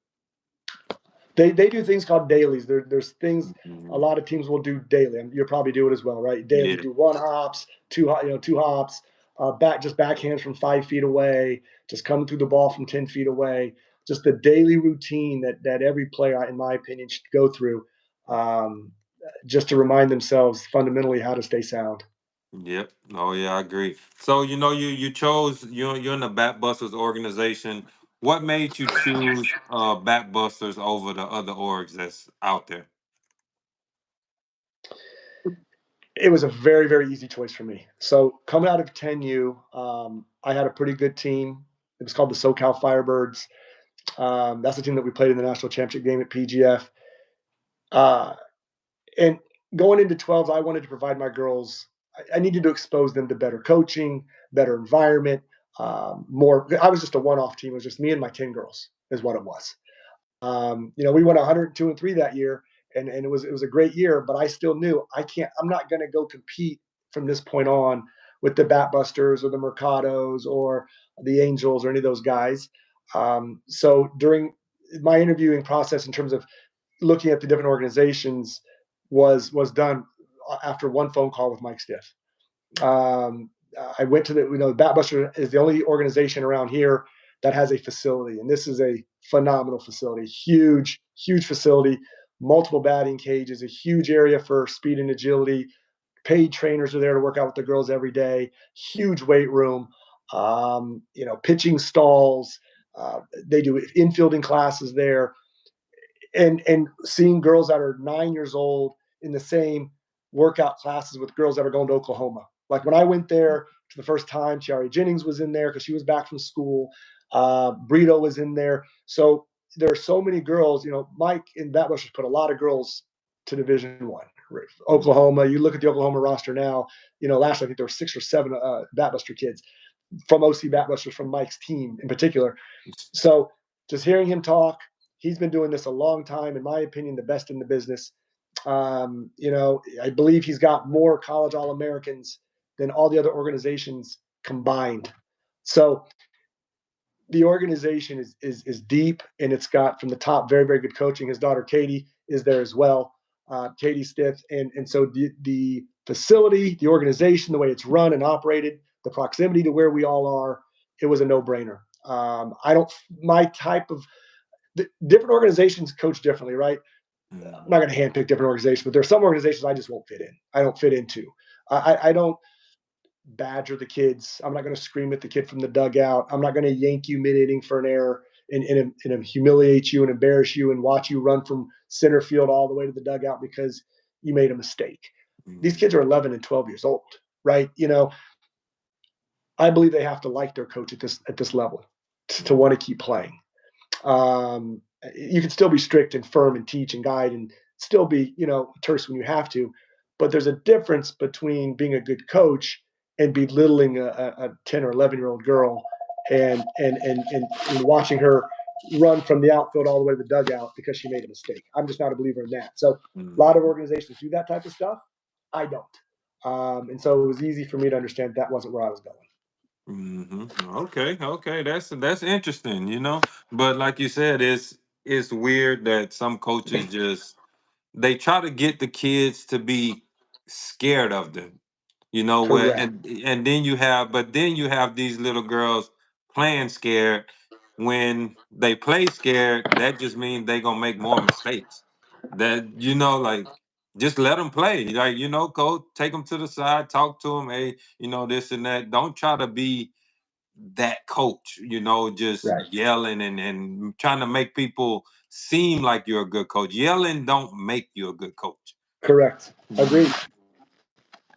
Speaker 2: They do things called dailies. There's things a
Speaker 1: Mhm.
Speaker 2: lot of teams will do daily, and you'll probably do it as well, right? Daily,
Speaker 1: Yeah.
Speaker 2: do one hops, two hops, backhands from 5 feet away, just coming through the ball from 10 feet away. Just the daily routine that every player, in my opinion, should go through, um, just to remind themselves fundamentally how to stay sound.
Speaker 1: Yep. Oh yeah, I agree. So you chose you're in the Batbusters organization. What made you choose Batbusters over the other orgs that's out there?
Speaker 2: It was a very, very easy choice for me. So coming out of 10U, I had a pretty good team. It was called the SoCal Firebirds. That's the team that we played in the national championship game at PGF. Uh, and going into 12s, I wanted to provide my girls, I needed to expose them to better coaching, better environment, more. I was just a one off team. It was just me and my 10 girls, is what it was. We won 102-3 that year, and it was a great year. But I still knew I'm not going to go compete from this point on with the Batbusters or the Mercados or the Angels or any of those guys. So during my interviewing process, in terms of looking at the different organizations, was done after one phone call with Mike Stith. I went to the Batbuster is the only organization around here that has a facility, and this is a phenomenal facility, huge, huge facility, multiple batting cages, a huge area for speed and agility. Paid trainers are there to work out with the girls every day. Huge weight room, pitching stalls. They do infielding classes there, and seeing girls that are 9 years old in the same workout classes with girls that are going to Oklahoma. Like when I went there for the first time, Chiari Jennings was in there because she was back from school. Brito was in there. So there are so many girls. Mike and Batbusters put a lot of girls to Division One. Oklahoma. You look at the Oklahoma roster now. Last year I think there were 6 or 7 Batbuster kids from OC Batbusters, from Mike's team in particular. So just hearing him talk, he's been doing this a long time. In my opinion, the best in the business. I believe he's got more college All Americans than all the other organizations combined. So the organization is deep, and it's got from the top very, very good coaching. His daughter Katie is there as well, Katie Stith, and so the facility, the organization, the way it's run and operated, the proximity to where we all are, it was a no brainer. I don't my type of different organizations coach differently, right? I'm not going to handpick different organizations, but there's some organizations I just won't fit in. I don't fit into. I don't badger the kids. I'm not going to scream at the kid from the dugout. I'm not going to yank you mid inning for an error and humiliate you and embarrass you and watch you run from center field all the way to the dugout because you made a mistake. These kids are 11 and 12 years old, right? I believe they have to like their coach at this level to want to keep playing. You can still be strict and firm and teach and guide and still be, terse when you have to. But there's a difference between being a good coach and belittling a 10 or 11-year-old girl and watching her run from the outfield all the way to the dugout because she made a mistake. I'm just not a believer in that. So a lot of organizations do that type of stuff. I don't. And so it was easy for me to understand that wasn't where I was going.
Speaker 1: Okay, okay, that's interesting, But like you said, it's weird that some coaches just they try to get the kids to be scared of them. Where
Speaker 2: Correct.
Speaker 1: and then you have these little girls playing scared. When they play scared, that just means they gonna make more mistakes. That like just let them play. Like coach, take them to the side, talk to them. Hey, this and that. Don't try to be that coach. Just
Speaker 2: Right.
Speaker 1: yelling and trying to make people seem like you're a good coach. Yelling don't make you a good coach.
Speaker 2: Correct. Agreed.
Speaker 1: Mhm.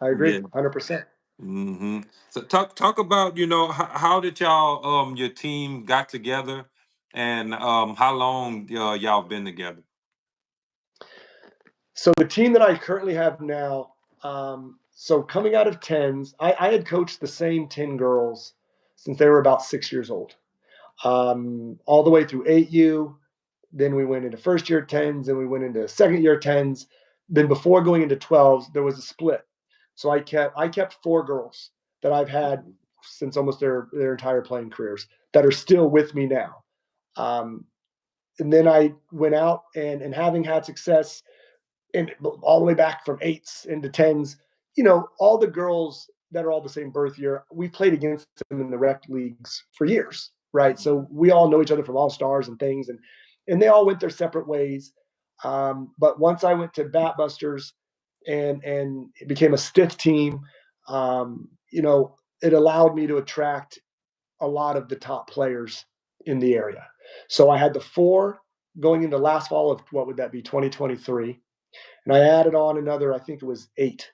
Speaker 2: I agree.
Speaker 1: Yeah.
Speaker 2: 100%.
Speaker 1: So talk about how did y'all your team got together, and how long y'all been together.
Speaker 2: So the team that I currently have now, so coming out of tens, I had coached the same 10 girls since they were about 6 years old, all the way through 8U, Then we went into first year 10s, and we went into second year 10s. Then before going into 12s, there was a split. So I kept 4 girls that I've had since almost their entire playing careers that are still with me now. Um, and then I went out and having had success and all the way back from 8s into 10s, all the girls that are all the same birth year, we played against them in the rec leagues for years, right? So we all know each other from all stars and things, and they all went their separate ways. But once I went to Batbusters and it became a Stith team, it allowed me to attract a lot of the top players in the area. So I had the 4 going into last fall of, what would that be, 2023, and I added on another, I think it was 8.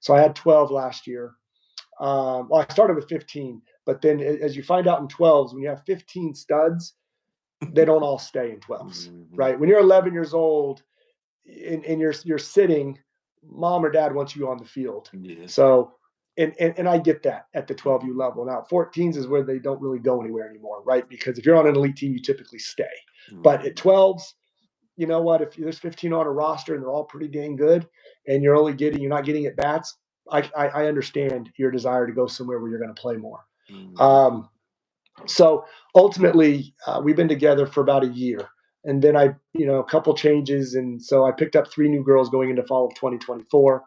Speaker 2: So I had 12 last year. Well, I started with 15, but then as you find out in 12s, when you have 15 studs, they don't all stay in 12s, right? When you're 11 years old and you're sitting, mom or dad wants you on the field.
Speaker 1: Yeah.
Speaker 2: So, and I get that at the 12U level. Now, 14s is where they don't really go anywhere anymore, right? Because if you're on an elite team, you typically stay. But at 12s, you know what? If there's 15 on a roster and they're all pretty dang good, and you're not getting at bats, I understand your desire to go somewhere where you're going to play more. So ultimately, we've been together for about a year, and then a couple changes, and so I picked up 3 new girls going into fall of 2024.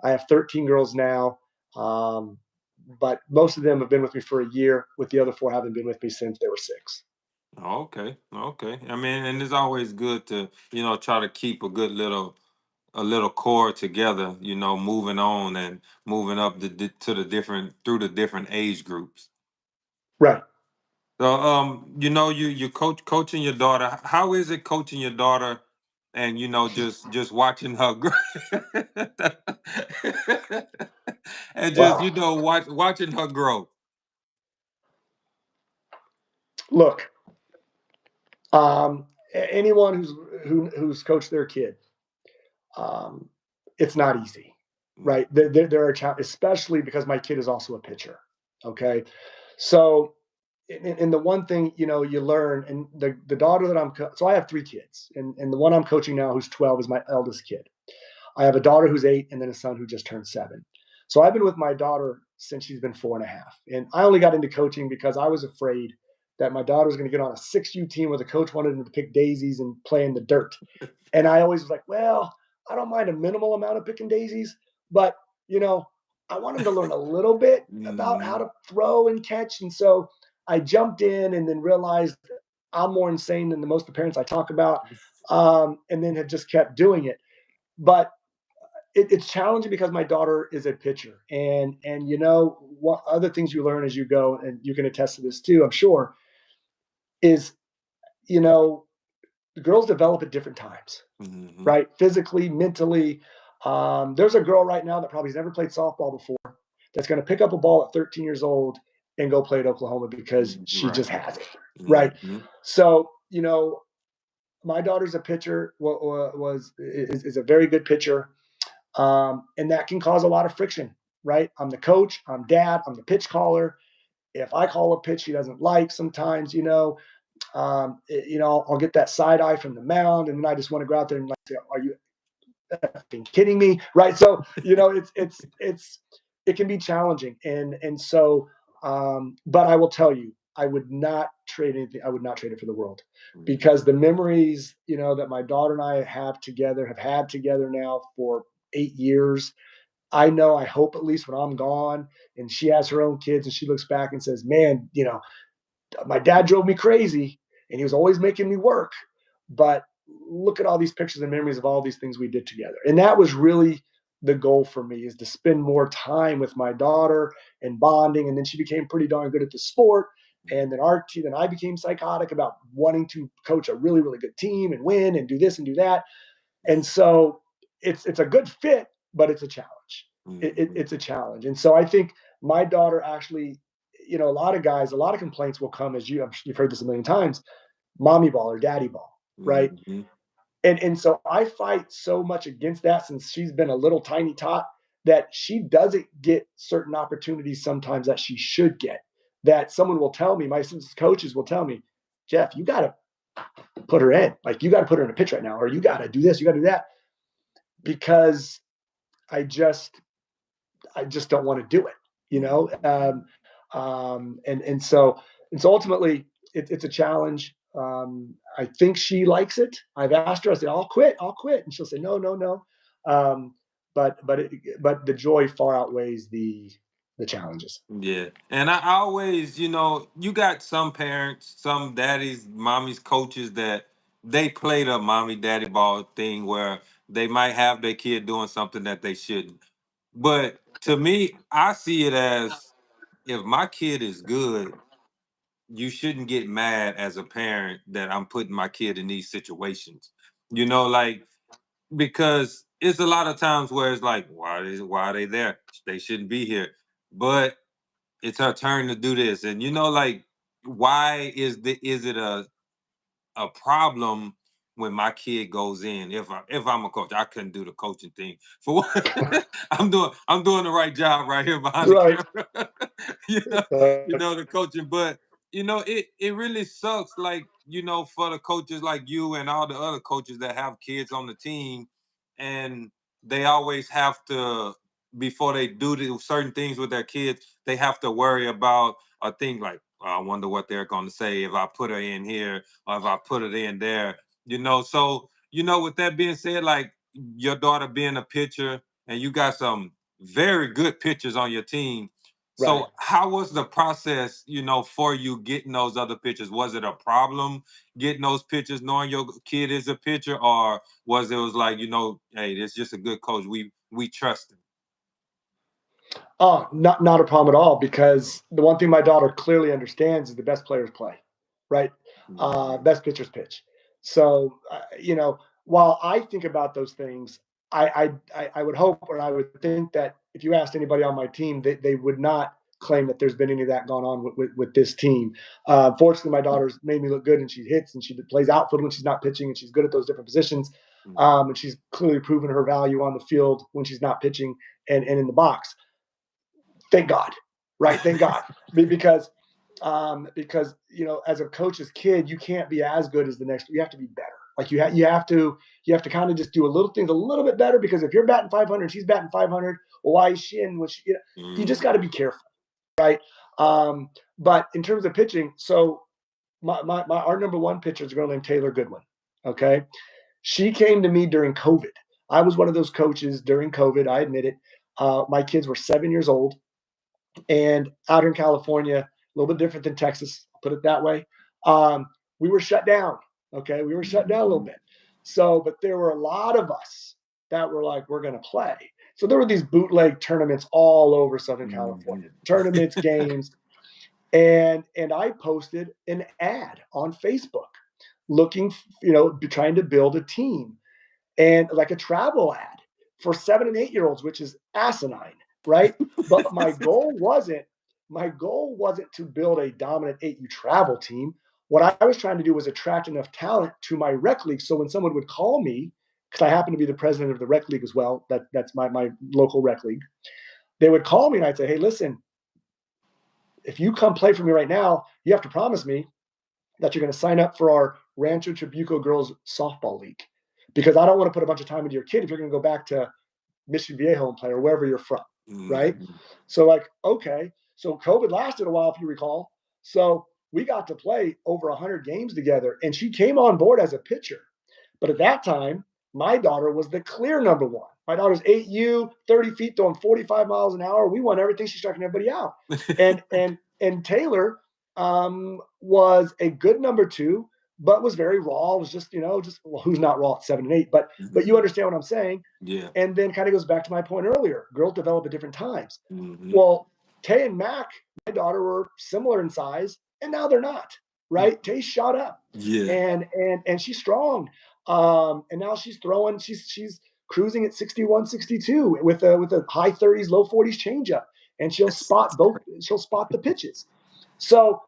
Speaker 2: I have 13 girls now, but most of them have been with me for a year. With the other 4 having been with me since they were 6.
Speaker 1: Okay, okay. I mean, and it's always good to, try to keep a little core together, moving on and moving up to the different through the different age groups.
Speaker 2: Right.
Speaker 1: So, you coaching your daughter. How is it coaching your daughter, and just watching her grow, and just
Speaker 2: Wow.
Speaker 1: watching her grow.
Speaker 2: Look, anyone who's coached their kid, um, it's not easy,
Speaker 1: Mm,
Speaker 2: right? There are challenges, especially because my kid is also a pitcher. Okay, so and the one thing you learn, and the daughter that so I have 3 kids, and the one I'm coaching now, who's 12, is my eldest kid. I have a daughter who's 8, and then a son who just turned 7. So I've been with my daughter since she's been 4.5, and I only got into coaching because I was afraid that my daughter was going to get on a 6U team where the coach wanted them to pick daisies and play in the dirt. And I always was like, well, I don't mind a minimal amount of picking daisies, but you know, I want them to learn a little bit about how
Speaker 1: mhm,
Speaker 2: to throw and catch. And so I jumped in and then realized I'm more insane than the most of the parents I talk about, and then have just kept doing it. But it's challenging because my daughter is a pitcher, and what other things you learn as you go, and you can attest to this too, I'm sure, is you know the girls develop at different times,
Speaker 1: mhm,
Speaker 2: right? Physically, mentally. There's a girl right now that probably has never played softball before that's going to pick up a ball at 13 years old and go play at Oklahoma because she
Speaker 1: right.
Speaker 2: just has it, right?
Speaker 1: Mhm,
Speaker 2: So, my daughter's a pitcher, is a very good pitcher, and that can cause a lot of friction, right? I'm the coach, I'm dad, I'm the pitch caller. If I call a pitch she doesn't like, sometimes, I'll get that side eye from the mound, and then I just want to go out there and like say, "Are you effing kidding me?" Right? So it can be challenging, and so, but I will tell you, I would not trade anything. I would not trade it for the world,
Speaker 1: mhm,
Speaker 2: because the memories that my daughter and I have had together now for 8 years. I know. I hope at least when I'm gone and she has her own kids and she looks back and says, "Man, my dad drove me crazy and he was always making me work, but look at all these pictures and memories of all these things we did together." And that was really the goal for me, is to spend more time with my daughter and bonding. And then she became pretty darn good at the sport. And then then I became psychotic about wanting to coach a really, really good team and win and do this and do that. And so it's a good fit, but it's a challenge.
Speaker 1: mhm,
Speaker 2: It's a challenge. And so I think my daughter actually, a lot of guys, a lot of complaints will come, as you've heard this a million times, mommy ball or daddy ball, right?
Speaker 1: mhm,
Speaker 2: And so I fight so much against that, since she's been a little tiny tot, that she doesn't get certain opportunities sometimes that she should get. That someone will tell me, my assistant coaches will tell me, "Jeff, put her in. Like, you got to put her in a pitch right now, or you got to do this, you got to do that, because I just don't want to do it, you know. And so ultimately, it's a challenge. I think she likes it. I've asked her. I said, I'll quit, and she'll say, no, no, no. But the joy far outweighs the challenges.
Speaker 1: Yeah. And I always, you got some parents, some daddies, mommies, coaches that they play the mommy daddy ball thing where they might have their kid doing something that they shouldn't. But to me, I see it as, if my kid is good, you shouldn't get mad as a parent that I'm putting my kid in these situations. Like, because it's a lot of times where it's like, why are they there? They shouldn't be here. But it's her turn to do this. And like, why is it a problem when my kid goes in? If I'm a coach, I couldn't do the coaching thing. For what? I'm doing the right job right here behind the
Speaker 2: Right.
Speaker 1: camera. you know, the coaching. But it really sucks, like, for the coaches like you and all the other coaches that have kids on the team, and they always have to, before they do certain things with their kids, they have to worry about a thing like, I wonder what they're going to say if I put her in here or if I put it in there. So with that being said, like, your daughter being a pitcher, and you got some very good pitchers on your team.
Speaker 2: Right.
Speaker 1: So how was the process, for you getting those other pitchers? Was it a problem getting those pitchers, knowing your kid is a pitcher, or was like, hey, this is just a good coach. We trust him.
Speaker 2: Oh, not a problem at all, because the one thing my daughter clearly understands is the best players play, right? Best pitchers pitch. So while I think about those things, I would hope, or I would think that if you asked anybody on my team, they would not claim that there's been any of that going on with this team. Fortunately, my daughter's made me look good, and she hits, and she plays outfield when she's not pitching, and she's good at those different positions. And she's clearly proven her value on the field when she's not pitching and in the box. Thank God, right? Thank God, because as a coach's kid, you can't be as good as the next. You have to be better. Like, you have to kind of just do a little things a little bit better, because if you're batting 500, she's batting 500. Well, why is she in? Which you just got to be careful, right? But in terms of pitching, so our number one pitcher is a girl named Taylor Goodwin. Okay, she came to me during COVID. I was one of those coaches during COVID. I admit it. My kids were 7 years old. And out in California, a little bit different than Texas, I'll put it that way. We were shut down. Okay, we were shut down a little bit. So, but there were a lot of us that were like, we're going to play. So there were these bootleg tournaments all over Southern California, tournaments, games, and I posted an ad on Facebook, looking, trying to build a team, and like a travel ad for 7 and 8-year-olds, which is asinine, right? But my goal wasn't to build a dominant 8U travel team. What I was trying to do was attract enough talent to my rec league, so when someone would call me, because I happen to be the president of the rec league as well, that's my local rec league, they would call me and I'd say, hey, listen, if you come play for me right now, you have to promise me that you're going to sign up for our Rancho Trabuco Girls Softball League, because I don't want to put a bunch of time into your kid if you're going to go back to Mission Viejo and play, or wherever you're from, right? So, like, okay. So COVID lasted a while, if you recall. So we got to play over 100 games together, and she came on board as a pitcher. But at that time, my daughter was the clear number one. My daughter's 8U, 30 feet, throwing 45 miles an hour. We won everything. She's striking everybody out. And Taylor was a good number two, but was very raw. It was just, well, who's not raw at 7 and 8? But you understand what I'm saying?
Speaker 1: Yeah.
Speaker 2: And then kind of goes back to my point earlier. Girls develop at different times. Well, Tay and Mac, my daughter, were similar in size, and now they're not. Right? Tay shot up.
Speaker 1: Yeah.
Speaker 2: And she's strong. And now she's throwing. She's cruising at 61, 62 with a high 30s, low 40s changeup, and she'll spot the pitches. So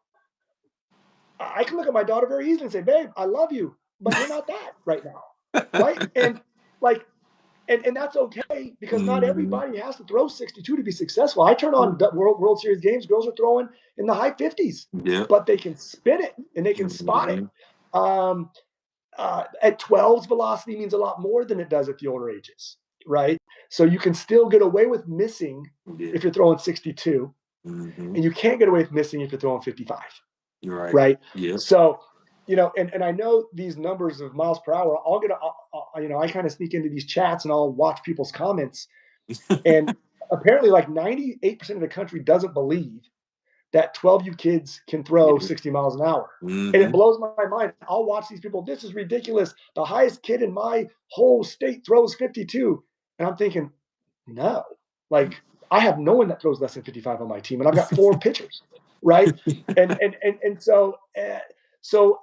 Speaker 2: I can look at my daughter very easily and say, babe, I love you, but you're not that right now. Right? And like, and that's okay, because not everybody has to throw 62 to be successful. I turn on World Series games, girls are throwing in the high 50s, but they can spin it and they can spot it. Um, at 12's velocity means a lot more than it does at the older ages, right? So you can still get away with missing
Speaker 1: Yeah.
Speaker 2: if you're throwing 62,
Speaker 1: Mm-hmm.
Speaker 2: and you can't get away with missing if you're throwing 55,
Speaker 1: You're right.
Speaker 2: right?
Speaker 1: Yep.
Speaker 2: So, and I know these numbers of miles per hour. I kind of sneak into these chats and I'll watch people's comments, and apparently, like 98% of the country doesn't believe that 12U kids can throw
Speaker 1: Yeah.
Speaker 2: 60 miles an hour. And it
Speaker 1: Mm-hmm.
Speaker 2: blows my mind. I'll watch these people. This is ridiculous. The highest kid in my whole state throws 52. And I'm thinking, no, like I have no one that throws less than 55 on my team, and I've got 4 pitchers, right? And so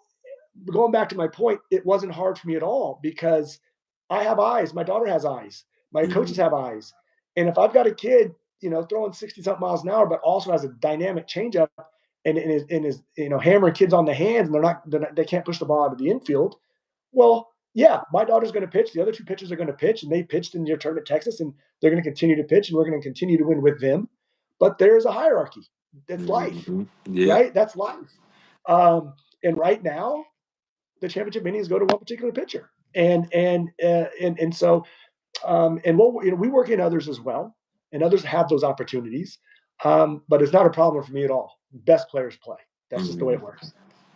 Speaker 2: going back to my point, it wasn't hard for me at all because I have eyes. My daughter has eyes. My coaches
Speaker 1: Mm-hmm.
Speaker 2: have eyes. And if I've got a kid, throwing 60 something miles an hour, but also has a dynamic changeup and is hammering kids on the hands, and they can't push the ball out of the infield. Well, yeah, my daughter's going to pitch. The other 2 pitchers are going to pitch, and they pitched in your turn at Texas, and they're going to continue to pitch, and we're going to continue to win with them. But there's a hierarchy. That's life,
Speaker 1: Mm-hmm. Yeah.
Speaker 2: right? That's life. And right now, the championship innings go to one particular pitcher, and so and we work in others as well, and others have those opportunities, but it's not a problem for me at all. Best players play. That's just the way
Speaker 1: Mm-hmm.
Speaker 2: it works.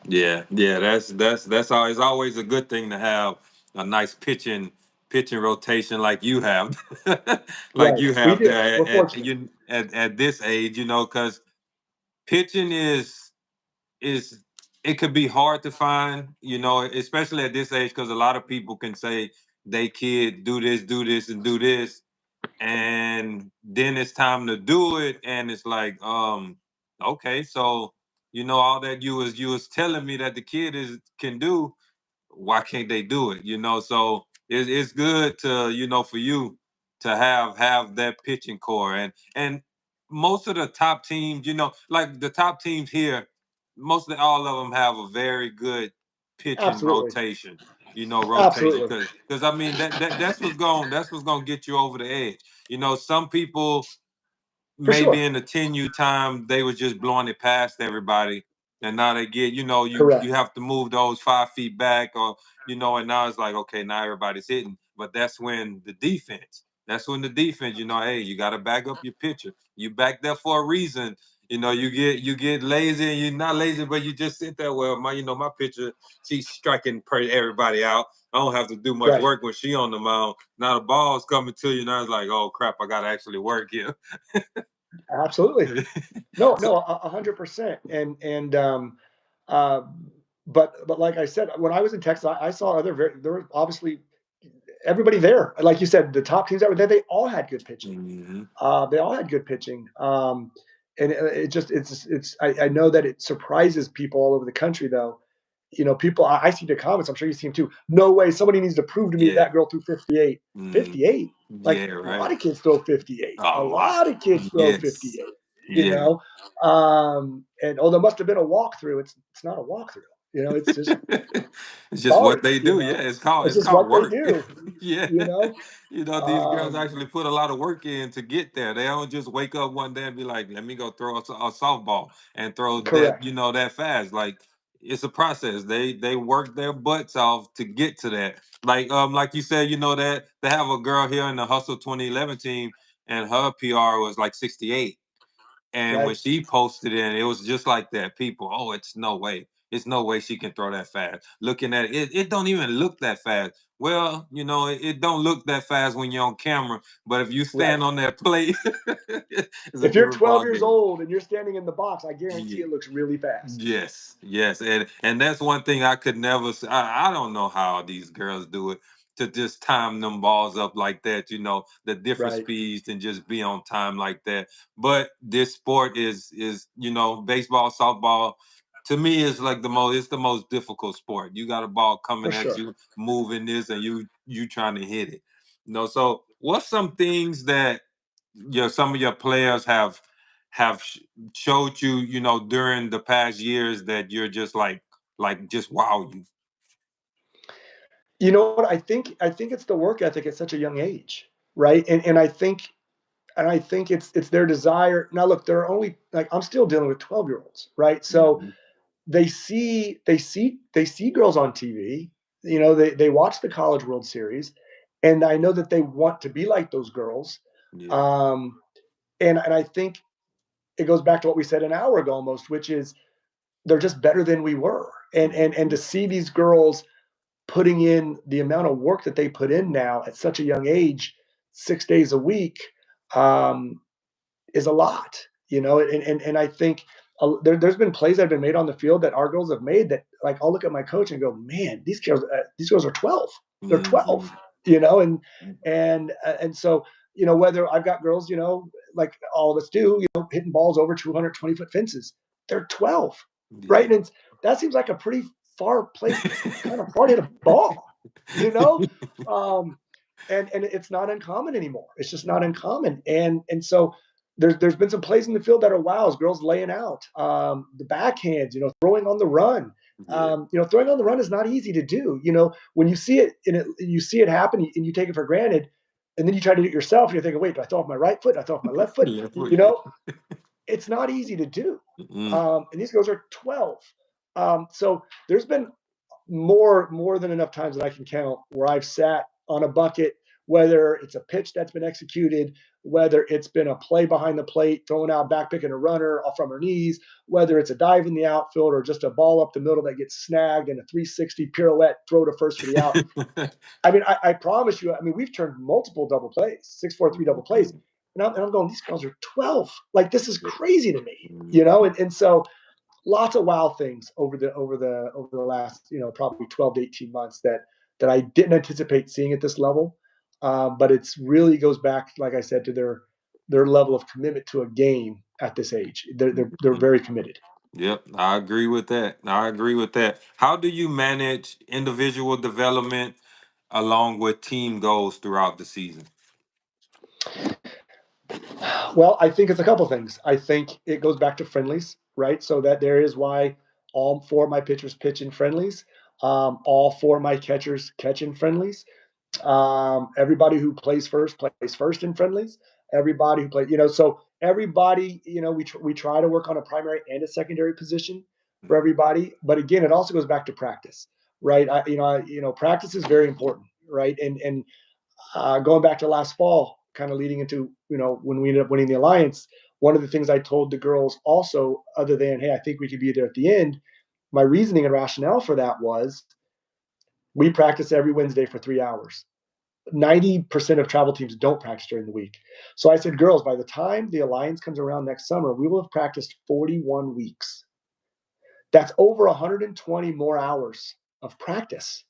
Speaker 1: Yeah, yeah, that's always a good thing to have a nice pitching rotation like you have, like
Speaker 2: Right,
Speaker 1: you
Speaker 2: we
Speaker 1: have
Speaker 2: do.
Speaker 1: there
Speaker 2: We're fortunate.
Speaker 1: at this age, because pitching is it could be hard to find, especially at this age, because a lot of people can say they kid do this, and do this, and then it's time to do it, and it's like, okay, so all that you was telling me that the kid is can do, why can't they do it? So it's good to, for you to have that pitching core, and most of the top teams, like the top teams here, mostly all of them have a very good pitching
Speaker 2: Absolutely,
Speaker 1: rotation. Rotation,
Speaker 2: absolutely,
Speaker 1: because I mean that's what's gonna get you over the edge. Some people
Speaker 2: for
Speaker 1: maybe
Speaker 2: sure.
Speaker 1: in the 10U time they was just blowing it past everybody, and now they get, you
Speaker 2: Correct.
Speaker 1: have to move those 5 feet back, or and now it's like, okay, now everybody's hitting, but that's when the defense, hey, you got to back up your pitcher. You back there for a reason. You get lazy, and you're not lazy, but you just sit there. Well, my pitcher, she's striking everybody out. I don't have to do much
Speaker 2: Right.
Speaker 1: work when she on the mound. Now the ball's coming to you. Now it's like, oh crap, I got to actually work here.
Speaker 2: Absolutely. No, no, 100%. Uh, but like I said, when I was in Texas, I saw there were obviously everybody there. Like you said, the top teams that were there, they all had good pitching.
Speaker 1: Mhm.
Speaker 2: They all had good pitching. And I know that it surprises people all over the country, though. People, I see the comments. I'm sure you see them too. No way. Somebody needs to prove to me
Speaker 1: Yeah.
Speaker 2: that girl threw 58.
Speaker 1: Mhm.
Speaker 2: 58. Like
Speaker 1: Yeah,
Speaker 2: a
Speaker 1: right.
Speaker 2: lot of kids throw 58.
Speaker 1: A
Speaker 2: A
Speaker 1: lot.
Speaker 2: lot of kids throw
Speaker 1: Yes.
Speaker 2: 58. You
Speaker 1: Yeah.
Speaker 2: know, and there must have been a walkthrough. It's not a walkthrough. It's just
Speaker 1: It's just what
Speaker 2: art.
Speaker 1: they do. Yeah, it's called
Speaker 2: It's
Speaker 1: it's
Speaker 2: just
Speaker 1: called
Speaker 2: what they
Speaker 1: work.
Speaker 2: do.
Speaker 1: Yeah.
Speaker 2: You know,
Speaker 1: These girls
Speaker 2: um,
Speaker 1: actually put a lot of work in to get there. They don't just wake up one day and be like, "Let me go throw a softball and throw that,
Speaker 2: correct.
Speaker 1: that fast." Like, it's a process. They work their butts off to get to that. Like you said, that they have a girl here in the Hustle 2011 team, and her PR was like 68. And when
Speaker 2: Right.
Speaker 1: she posted it, it was just like that. People, oh, it's no way. It's no way she can throw that fast. Looking at it, it don't even look that fast. Well, it don't look that fast when you're on camera. But if you stand
Speaker 2: Right.
Speaker 1: on that plate, it's a
Speaker 2: If you're
Speaker 1: different
Speaker 2: 12
Speaker 1: ball
Speaker 2: years
Speaker 1: game.
Speaker 2: old and you're standing in the box, I guarantee
Speaker 1: Yeah.
Speaker 2: it looks really fast.
Speaker 1: Yes, yes, and that's one thing I could never. I don't know how these girls do it, to just time them balls up like that. The different
Speaker 2: Right.
Speaker 1: speeds, and just be on time like that. But this sport is baseball, softball. To me, it's like it's the most difficult sport. You got a ball
Speaker 2: For
Speaker 1: coming at
Speaker 2: sure.
Speaker 1: you, moving this, and you trying to hit it. So what's some things that some of your players have showed you, during the past years, that you're just like just wow you.
Speaker 2: You know what? I think it's the work ethic at such a young age, right? And I think it's their desire. Now look, there are only like I'm still dealing with 12-year-olds, right? So
Speaker 1: Mhm.
Speaker 2: they see girls on TV. They watch the College World Series, and I know that they want to be like those girls.
Speaker 1: Yeah.
Speaker 2: And I think it goes back to what we said an hour ago almost, which is they're just better than we were. And to see these girls putting in the amount of work that they put in now at such a young age, 6 days a week, is a lot, and I think there's been plays that have been made on the field that our girls have made that, like, I'll look at my coach and go, man, these girls are 12. They're 12, and so, whether I've got girls, like all of us do, hitting balls over 220-foot fences, they're 12, right? And that seems like a pretty far place, kind of far to hit a ball, you know? And it's not uncommon anymore. It's just not uncommon. And so there's been some plays in the field that are wows, girls laying out, the backhands, throwing on the run. Throwing on the run is not easy to do. When you see it you see it happen and you take it for granted, and then you try to do it yourself, and you're thinking, wait, do I throw off my right foot? Do I throw off my left foot? It's not easy to do. And these girls are 12. So there's been more than enough times that I can count where I've sat on a bucket, whether it's a pitch that's been executed, whether it's been a play behind the plate, throwing out, back picking a runner off from her knees, whether it's a dive in the outfield or just a ball up the middle that gets snagged and a 360 pirouette throw to first for the out. I mean, I promise you, we've turned multiple double plays, 6-4-3 double plays. And I'm going, these girls are 12. Like, this is crazy to me, and so lots of wow things over the last, probably 12 to 18 months that I didn't anticipate seeing at this level. But it's really goes back, like I said, to their level of commitment to a game at this age. They're very committed.
Speaker 1: Yep, I agree with that. I agree with that. How do you manage individual development along with team goals throughout the season?
Speaker 2: Well, I think it's a couple things. I think it goes back to friendlies, right? So that there is why all four of my pitchers pitch in friendlies. All four of my catchers catch in friendlies. Everybody who plays first in friendlies. Everybody who plays, so everybody, we try to work on a primary and a secondary position for everybody. But again, it also goes back to practice, right? Practice is very important, right? And going back to last fall, kind of leading into, when we ended up winning the Alliance, one of the things I told the girls also, other than, hey, I think we could be there at the end, my reasoning and rationale for that was we practice every Wednesday for 3 hours. 90% of travel teams don't practice during the week. So I said, girls, by the time the Alliance comes around next summer, we will have practiced 41 weeks. That's over 120 more hours of practice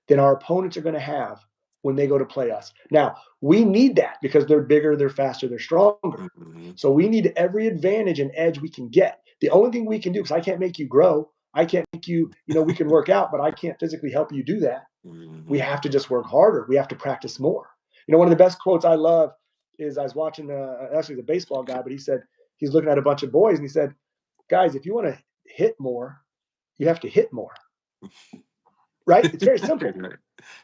Speaker 2: than our opponents are going to have when they go to play us. Now, we need that because they're bigger, they're faster, they're stronger. So we need every advantage and edge we can get. The only thing we can do, because I can't make you grow, I can't make you, we can work out, but I can't physically help you do that. We have to just work harder. We have to practice more. One of the best quotes I love is, I was watching, actually the baseball guy, but he said, he's looking at a bunch of boys and he said, guys, if you want to hit more, you have to hit more. Right? It's very simple.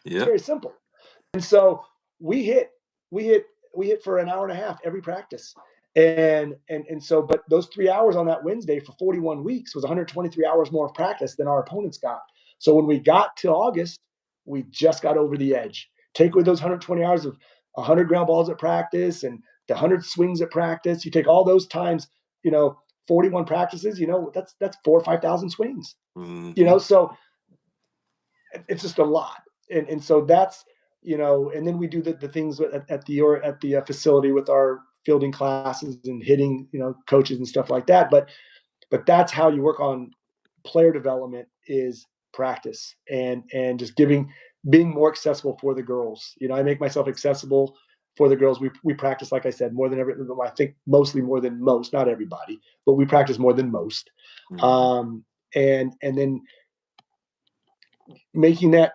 Speaker 2: It's very simple. And so we hit for an hour and a half every practice. And so, but those 3 hours on that Wednesday for 41 weeks was 123 hours more of practice than our opponents got. So when we got to August, we just got over the edge. Take away those 120 hours of 100 ground balls at practice and the 100 swings at practice. You take all those times, 41 practices, that's 4,000 or 5,000 swings. So it's just a lot. And so that's, and then we do the things at the facility with our fielding classes and hitting, coaches and stuff like that. But that's how you work on player development, is practice and just being more accessible for the girls. I make myself accessible for the girls. We practice, like I said, more than I think mostly more than most, not everybody, but we practice more than most. And then making that,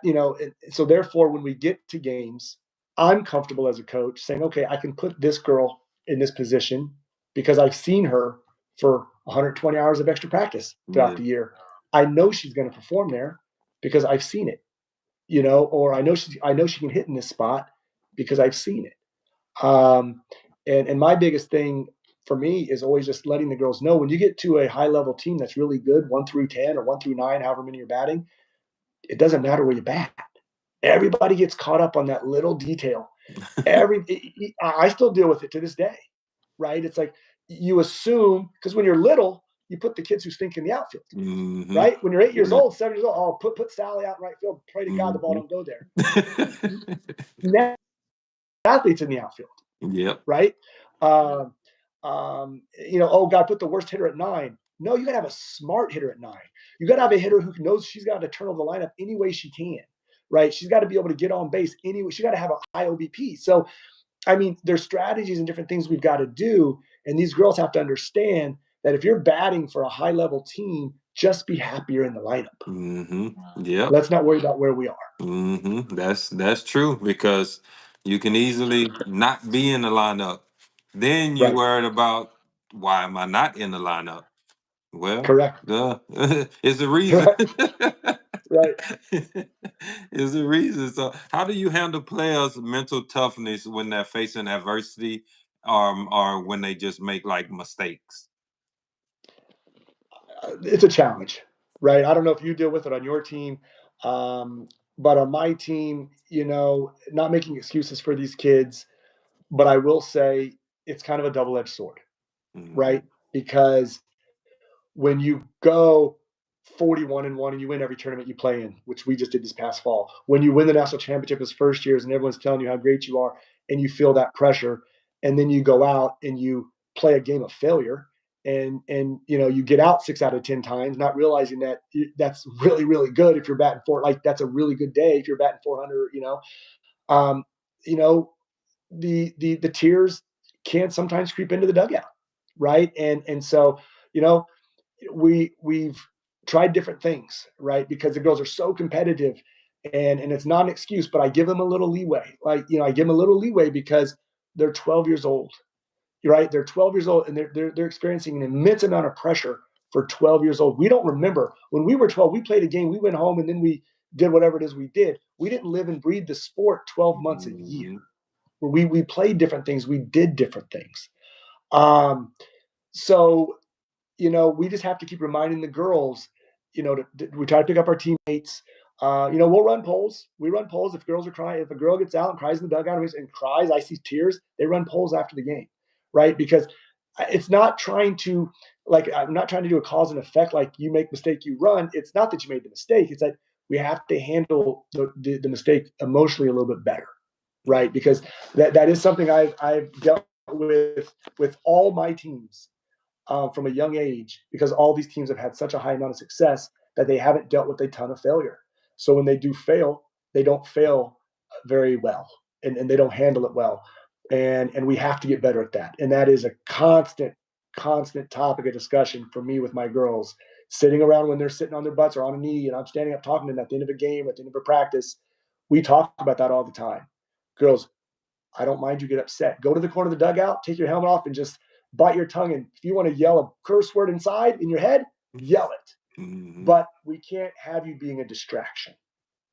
Speaker 2: so therefore when we get to games, I'm comfortable as a coach saying, okay, I can put this girl in this position because I've seen her for 120 hours of extra practice throughout the year. I know she's going to perform there because I've seen it, or I know she can hit in this spot because I've seen it. And my biggest thing for me is always just letting the girls know when you get to a high level team that's really good, 1 through 10 or 1 through 9, however many you're batting, it doesn't matter where you bat. Everybody gets caught up on that little detail. I still deal with it to this day, right? It's like you assume because when you're little, you put the kids who stink in the outfield,
Speaker 1: Mm-hmm.
Speaker 2: right? When you're 8 years
Speaker 1: Yeah.
Speaker 2: old, 7 years old, oh, put Sally out in right field. Pray to God the ball
Speaker 1: Mm-hmm.
Speaker 2: don't go there. Now athletes in the outfield,
Speaker 1: Yep.
Speaker 2: right? Um, oh God, put the worst hitter at 9. No, you got to have a smart hitter at 9. You got to have a hitter who knows she's got to turn over the lineup any way she can, right? She's got to be able to get on base anyway. She got to have a high OBP. So, I mean, there's strategies and different things we've got to do, and these girls have to understand that if you're batting for a high level team, just be happier in the lineup.
Speaker 1: Mm-hmm. Yep.
Speaker 2: Let's not worry about where we are.
Speaker 1: Mm-hmm. That's true because you can easily not be in the lineup. Then you
Speaker 2: Right.
Speaker 1: worried about why am I not in the lineup? Well,
Speaker 2: Correct.
Speaker 1: it's the reason.
Speaker 2: Right. Right.
Speaker 1: It's the reason. So, how do you handle players' mental toughness when they're facing adversity, or when they just make like mistakes?
Speaker 2: It's a challenge, right? I don't know if you deal with it on your team, but on my team, not making excuses for these kids, but I will say it's kind of a double edged sword,
Speaker 1: Mm-hmm.
Speaker 2: right? Because when you go 41-1 and you win every tournament you play in, which we just did this past fall, when you win the national championship as first years and everyone's telling you how great you are and you feel that pressure, and then you go out and you play a game of failure and you get out 6 out of 10 times, not realizing that that's really really good if you're batting like that's a really good day if you're batting 400. Um, you know the tears can sometimes creep into the dugout, right? And so you know we've tried different things, right? Because the girls are so competitive, and it's not an excuse, but I give them a little leeway. Like I give them a little leeway because they're 12 years old, right? They're 12 years old, and they're experiencing an immense amount of pressure for 12 years old. We don't remember when we were 12. We played a game, we went home, and then we did whatever it is we did. We didn't live and breathe the sport 12 months a year.
Speaker 1: Mm-hmm.
Speaker 2: We played different things. We did different things. So we just have to keep reminding the girls, we try to pick up our teammates. We'll run polls. We run polls if girls are crying. If a girl gets out and cries in the dugout and cries, I see tears, they run polls after the game, right? Because it's not trying to, like, I'm not trying to do a cause and effect, like you make mistake, you run. It's not that you made the mistake. It's that we have to handle the mistake emotionally a little bit better, right? Because that is something I've dealt with all my teams from a young age, because all these teams have had such a high amount of success that they haven't dealt with a ton of failure. So when they do fail, they don't fail very well, and they don't handle it well. And we have to get better at that. And that is a constant topic of discussion for me with my girls, sitting around when they're sitting on their butts or on a knee, and I'm standing up talking to them at the end of a game, at the end of a practice. We talk about that all the time. Girls, I don't mind you get upset. Go to the corner of the dugout, take your helmet off, and just bite your tongue. And if you want to yell a curse word inside in your head, yell it.
Speaker 1: Mm-hmm.
Speaker 2: But we can't have you being a distraction,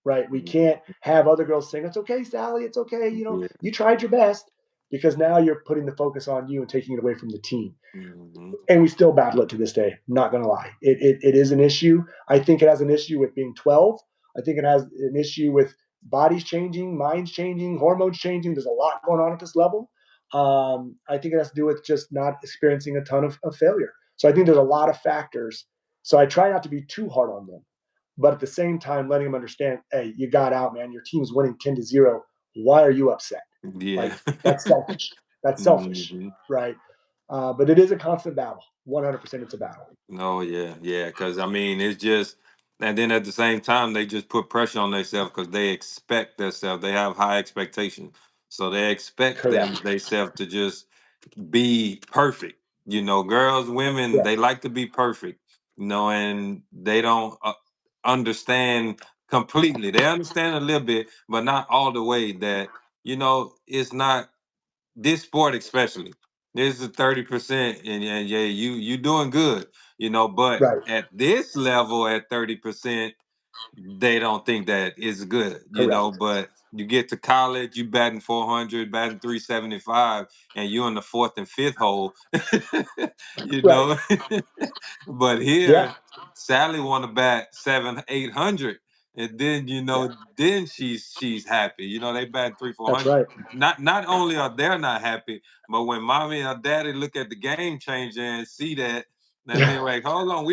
Speaker 2: right? We can't have other girls saying, "It's okay, Sally. It's okay.
Speaker 1: Yeah.
Speaker 2: You tried your best," because now you're putting the focus on you and taking it away from the team.
Speaker 1: Mm-hmm.
Speaker 2: And we still battle it to this day. I'm not going to lie. It is an issue. I think it has an issue with being 12. I think it has an issue with bodies changing, minds changing, hormones changing. There's a lot going on at this level. I think it has to do with just not experiencing a ton of failure. So I think there's a lot of factors. So I try not to be too hard on them, but at the same time, letting them understand, hey, you got out, man. Your team's winning 10-0. Why are you upset?
Speaker 1: Yeah.
Speaker 2: Like, that's selfish. That's selfish,
Speaker 1: Mm-hmm.
Speaker 2: right? But it is a constant battle. 100% it's a battle.
Speaker 1: Oh yeah, yeah. Because I mean, it's just, and then at the same time, they just put pressure on themselves because they expect themselves. They have high expectations, so they expect
Speaker 2: Correct.
Speaker 1: themselves to just be perfect. Girls, women,
Speaker 2: Yeah.
Speaker 1: they like to be perfect. And they don't understand completely. They understand a little bit, but not all the way. That it's not this sport especially. This is 30%, and yeah, you doing good, but
Speaker 2: Right.
Speaker 1: at this level at 30%, they don't think that it's good,
Speaker 2: Correct.
Speaker 1: but You get to college, you batting 400, batting 375, and you're in the fourth and fifth hole. you
Speaker 2: Right.
Speaker 1: know, but
Speaker 2: Yeah.
Speaker 1: here, Sally want to bat 700, 800, and then
Speaker 2: Yeah.
Speaker 1: then she's happy. They bat three, four
Speaker 2: That's
Speaker 1: hundred.
Speaker 2: right.
Speaker 1: Not only are they not happy, but when mommy or daddy look at the game changer and see that, then they're like, hold on,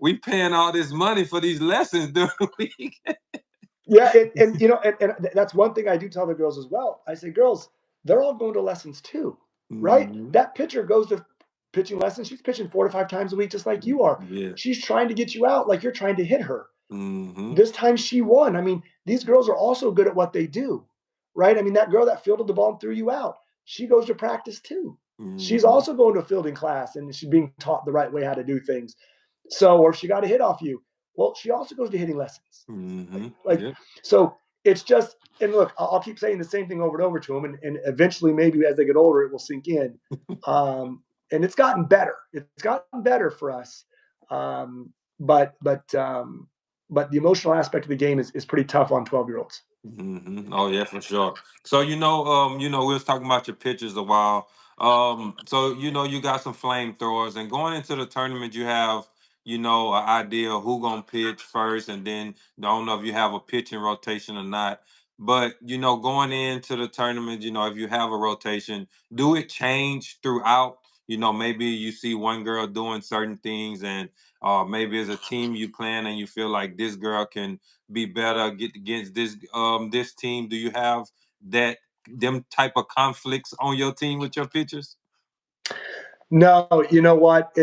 Speaker 1: we paying all this money for these lessons during the week.
Speaker 2: Yeah, and that's one thing I do tell the girls as well. I say, girls, they're all going to lessons too, right?
Speaker 1: Mhm.
Speaker 2: That pitcher goes to pitching lessons. She's pitching 4 to 5 times a week, just like you are.
Speaker 1: Yeah.
Speaker 2: She's trying to get you out like you're trying to hit her.
Speaker 1: Mm-hmm.
Speaker 2: This time she won. I mean, these girls are also good at what they do, right? I mean, that girl that fielded the ball and threw you out, she goes to practice too. She's
Speaker 1: Mm-hmm.
Speaker 2: also going to a fielding class and she's being taught the right way how to do things. So, or if she got a hit off you, well, she also goes to hitting lessons.
Speaker 1: Mm-hmm.
Speaker 2: Like,
Speaker 1: Yep.
Speaker 2: so it's just, and look, I'll keep saying the same thing over and over to them, and eventually, maybe as they get older, it will sink in. And it's gotten better. It's gotten better for us. Um, but but um, but the emotional aspect of the game is pretty tough on 12-year-olds.
Speaker 1: Mm-hmm. Oh yeah, for sure. So we was talking about your pitches a while. So you got some flamethrowers, and going into the tournament, you have an idea of who gonna pitch first, and then I don't know if you have a pitching rotation or not. But going into the tournament, if you have a rotation, do it change throughout? Maybe you see one girl doing certain things, and maybe as a team you plan and you feel like this girl can be better get against this team. Do you have that them type of conflicts on your team with your pitchers?
Speaker 2: No, you know what?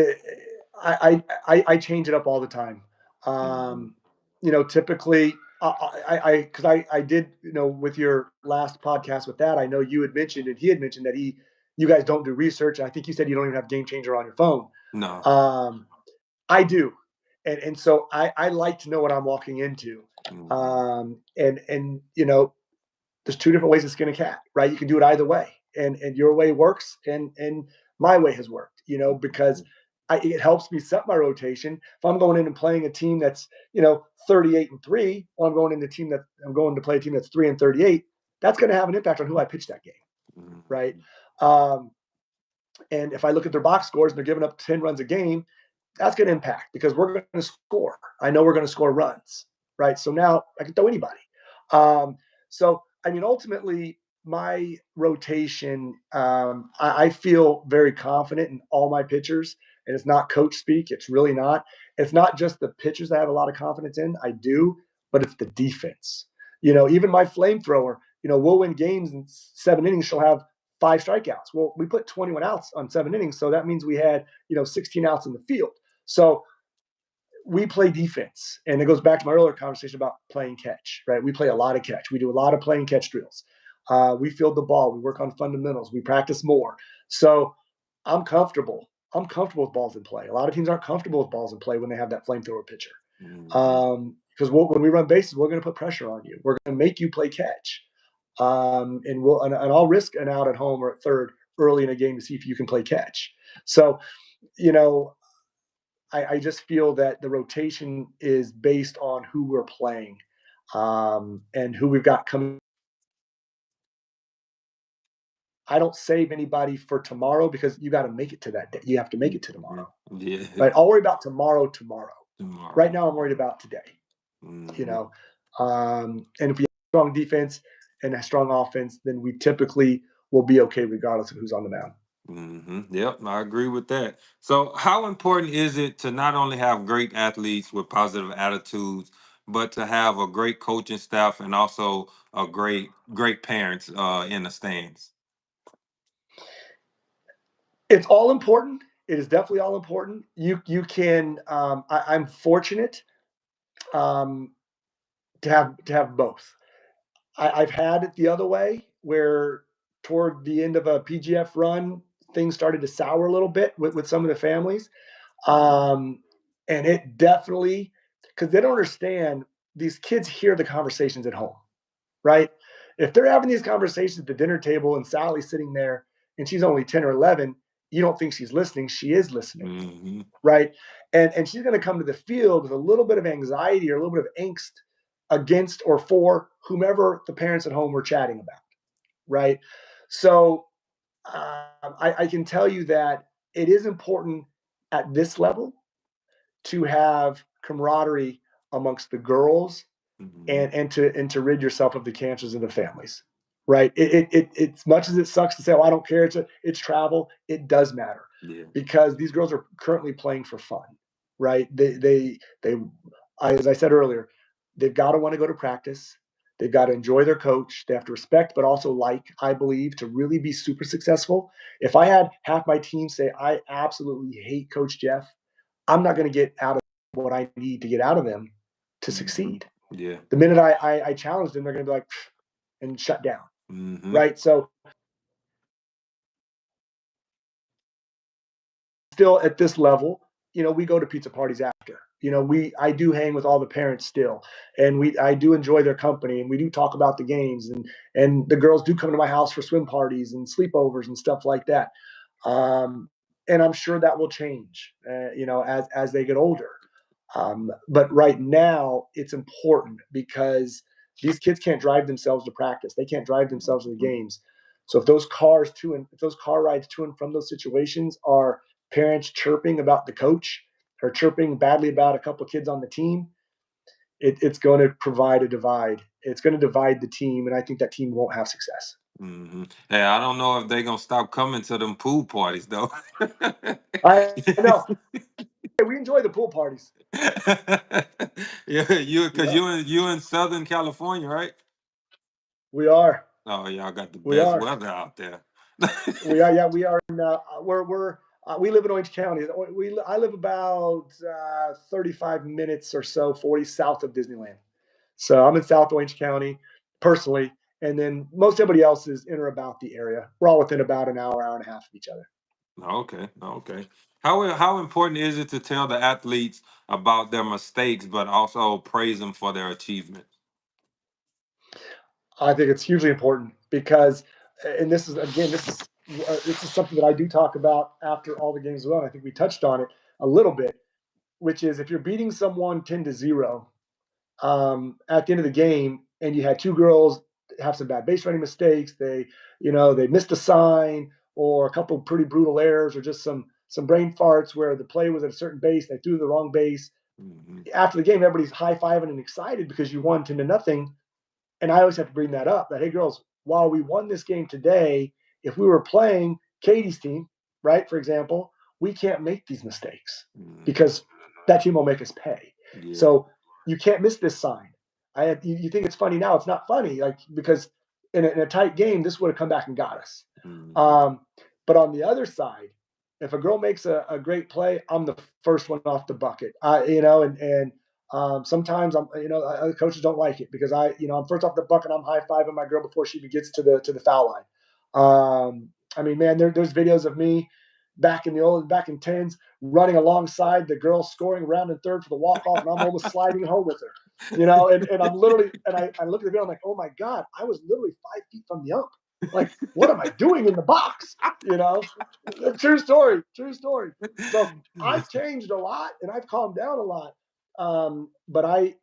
Speaker 2: I change it up all the time.
Speaker 1: Mhm.
Speaker 2: Typically, because I did, with your last podcast with that, I know you had mentioned, and he had mentioned that you guys don't do research. I think you said you don't even have Game Changer on your phone.
Speaker 1: No.
Speaker 2: Um, I do, and so I like to know what I'm walking into.
Speaker 1: Mhm.
Speaker 2: And there's two different ways to skin a cat, right? You can do it either way, and your way works, and my way has worked, because it helps me set my rotation. If I'm going in and playing a team that's 38-3, or I'm going to play a team that's 3-38, that's going to have an impact on who I pitch that game, right?
Speaker 1: Mhm.
Speaker 2: Um, and if I look at their box scores and they're giving up 10 runs a game, that's going to impact because we're going to score. I know we're going to score runs, right? So now I can throw anybody. So, I mean, ultimately, my rotation, I feel very confident in all my pitchers, and it's not coach speak. It's really not. It's not just the pitchers I have a lot of confidence in. I do, but it's the defense. Even my flamethrower, we'll win games in 7 innings. She'll have 5 strikeouts. Well, we put 21 outs on 7 innings, so that means we had 16 outs in the field. So we play defense, and it goes back to my earlier conversation about playing catch, right? We play a lot of catch. We do a lot of playing catch drills. We field the ball. We work on fundamentals. We practice more. So I'm comfortable. I'm comfortable with balls in play. A lot of teams aren't comfortable with balls in play when they have that flamethrower pitcher.
Speaker 1: Mhm.
Speaker 2: Because when we run bases, we're going to put pressure on you. We're going to make you play catch. And I'll risk an out at home or at third early in a game to see if you can play catch. So, you know, I just feel that the rotation is based on who we're playing, and who we've got coming. I don't save anybody for tomorrow because you got to make it to that day. You have to make it to
Speaker 1: Mhm.
Speaker 2: tomorrow,
Speaker 1: Yeah.
Speaker 2: right? I'll worry about tomorrow. Right
Speaker 1: Tomorrow.
Speaker 2: now, I'm worried about today. You
Speaker 1: Mhm.
Speaker 2: know, and if we have strong defense and a strong offense, then we typically will be okay regardless of who's on the mound.
Speaker 1: Yep, I agree with that. So, how important is it to not only have great athletes with positive attitudes, but to have a great coaching staff and also a great parents in the stands?
Speaker 2: It's all important. It is definitely all important. You can. I'm fortunate, um, to have both. I've had it the other way where toward the end of a PGF run, things started to sour a little bit with some of the families.
Speaker 1: Mhm.
Speaker 2: Um, and it definitely, because they don't understand, these kids hear the conversations at home, right? If they're having these conversations at the dinner table and Sally's sitting there and she's only 10 or 11, you don't think she's listening. She is listening,
Speaker 1: Mhm.
Speaker 2: right? And she's going to come to the field with a little bit of anxiety or a little bit of angst, against or for whomever the parents at home were chatting about, right? So I can tell you that it is important at this level to have camaraderie amongst the girls and to rid yourself of the cancers in the families, right? As much as it sucks to say, "Oh, I don't care," it's travel. It does matter
Speaker 1: Yeah.
Speaker 2: because these girls are currently playing for fun, right? As I said earlier, they've got to want to go to practice. They've got to enjoy their coach. They have to respect, but also like, I believe, to really be super successful. If I had half my team say, "I absolutely hate Coach Jeff," I'm not going to get out of what I need to get out of them to succeed.
Speaker 1: Yeah.
Speaker 2: The minute I challenge them, they're going to be like, and shut down,
Speaker 1: Mm-hmm.
Speaker 2: right? So still at this level, we go to pizza parties after. I do hang with all the parents still, and I do enjoy their company, and we do talk about the games, and the girls do come to my house for swim parties and sleepovers and stuff like that. Um, and I'm sure that will change, as they get older. But right now, it's important because these kids can't drive themselves to practice. They can't drive themselves to the games. So if those car rides to and from those situations are parents chirping about the coach or chirping badly about a couple of kids on the team, it's going to provide a divide. It's going to divide the team, and I think that team won't have success.
Speaker 1: Hey, I don't know if they're gonna stop coming to them pool parties though.
Speaker 2: I know. Hey, we enjoy the pool parties.
Speaker 1: Yeah, because
Speaker 2: Yeah,
Speaker 1: you in Southern California, right?
Speaker 2: we are.
Speaker 1: Oh, y'all got the
Speaker 2: We
Speaker 1: best
Speaker 2: are.
Speaker 1: weather out there.
Speaker 2: We are. Yeah, we are. We live in Orange County. I live about 35 minutes or so, 40 south of Disneyland. So I'm in South Orange County personally, and then most everybody else is in or about the area. We're all within about an hour, hour and a half of each other.
Speaker 1: Okay, okay. How important is it to tell the athletes about their mistakes, but also praise them for their achievements?
Speaker 2: I think it's hugely important because, and this is again, this is something that I do talk about after all the games as well. And I think we touched on it a little bit, which is if you're beating someone 10-0 at the end of the game, and you had two girls have some bad base running mistakes. They missed a sign or a couple pretty brutal errors, or just some brain farts where the play was at a certain base, they threw the wrong base.
Speaker 1: Hmm.
Speaker 2: After the game, everybody's high fiving and excited because you won 10-0. And I always have to bring that up. That, hey, girls, while we won this game today, if we were playing Katie's team, right, for example, we can't make these mistakes because that team will make us pay.
Speaker 1: Yeah.
Speaker 2: So you can't miss this sign. You think it's funny now? It's not funny, like, because in a tight game, this would have come back and got us.
Speaker 1: Hmm.
Speaker 2: Um, but on the other side, if a girl makes a great play, I'm the first one off the bucket. And sometimes other coaches don't like it because I'm first off the bucket. I'm high fiving my girl before she even gets to the foul line. I mean, man, there's videos of me back in tens running alongside the girl scoring around in third for the walk off, and I'm almost sliding home with her. And I'm literally, and I look at the video, I'm like, oh my god, I was literally 5 feet from the ump. Like, what am I doing in the box? True story, true story. So I've changed a lot and I've calmed down a lot. But I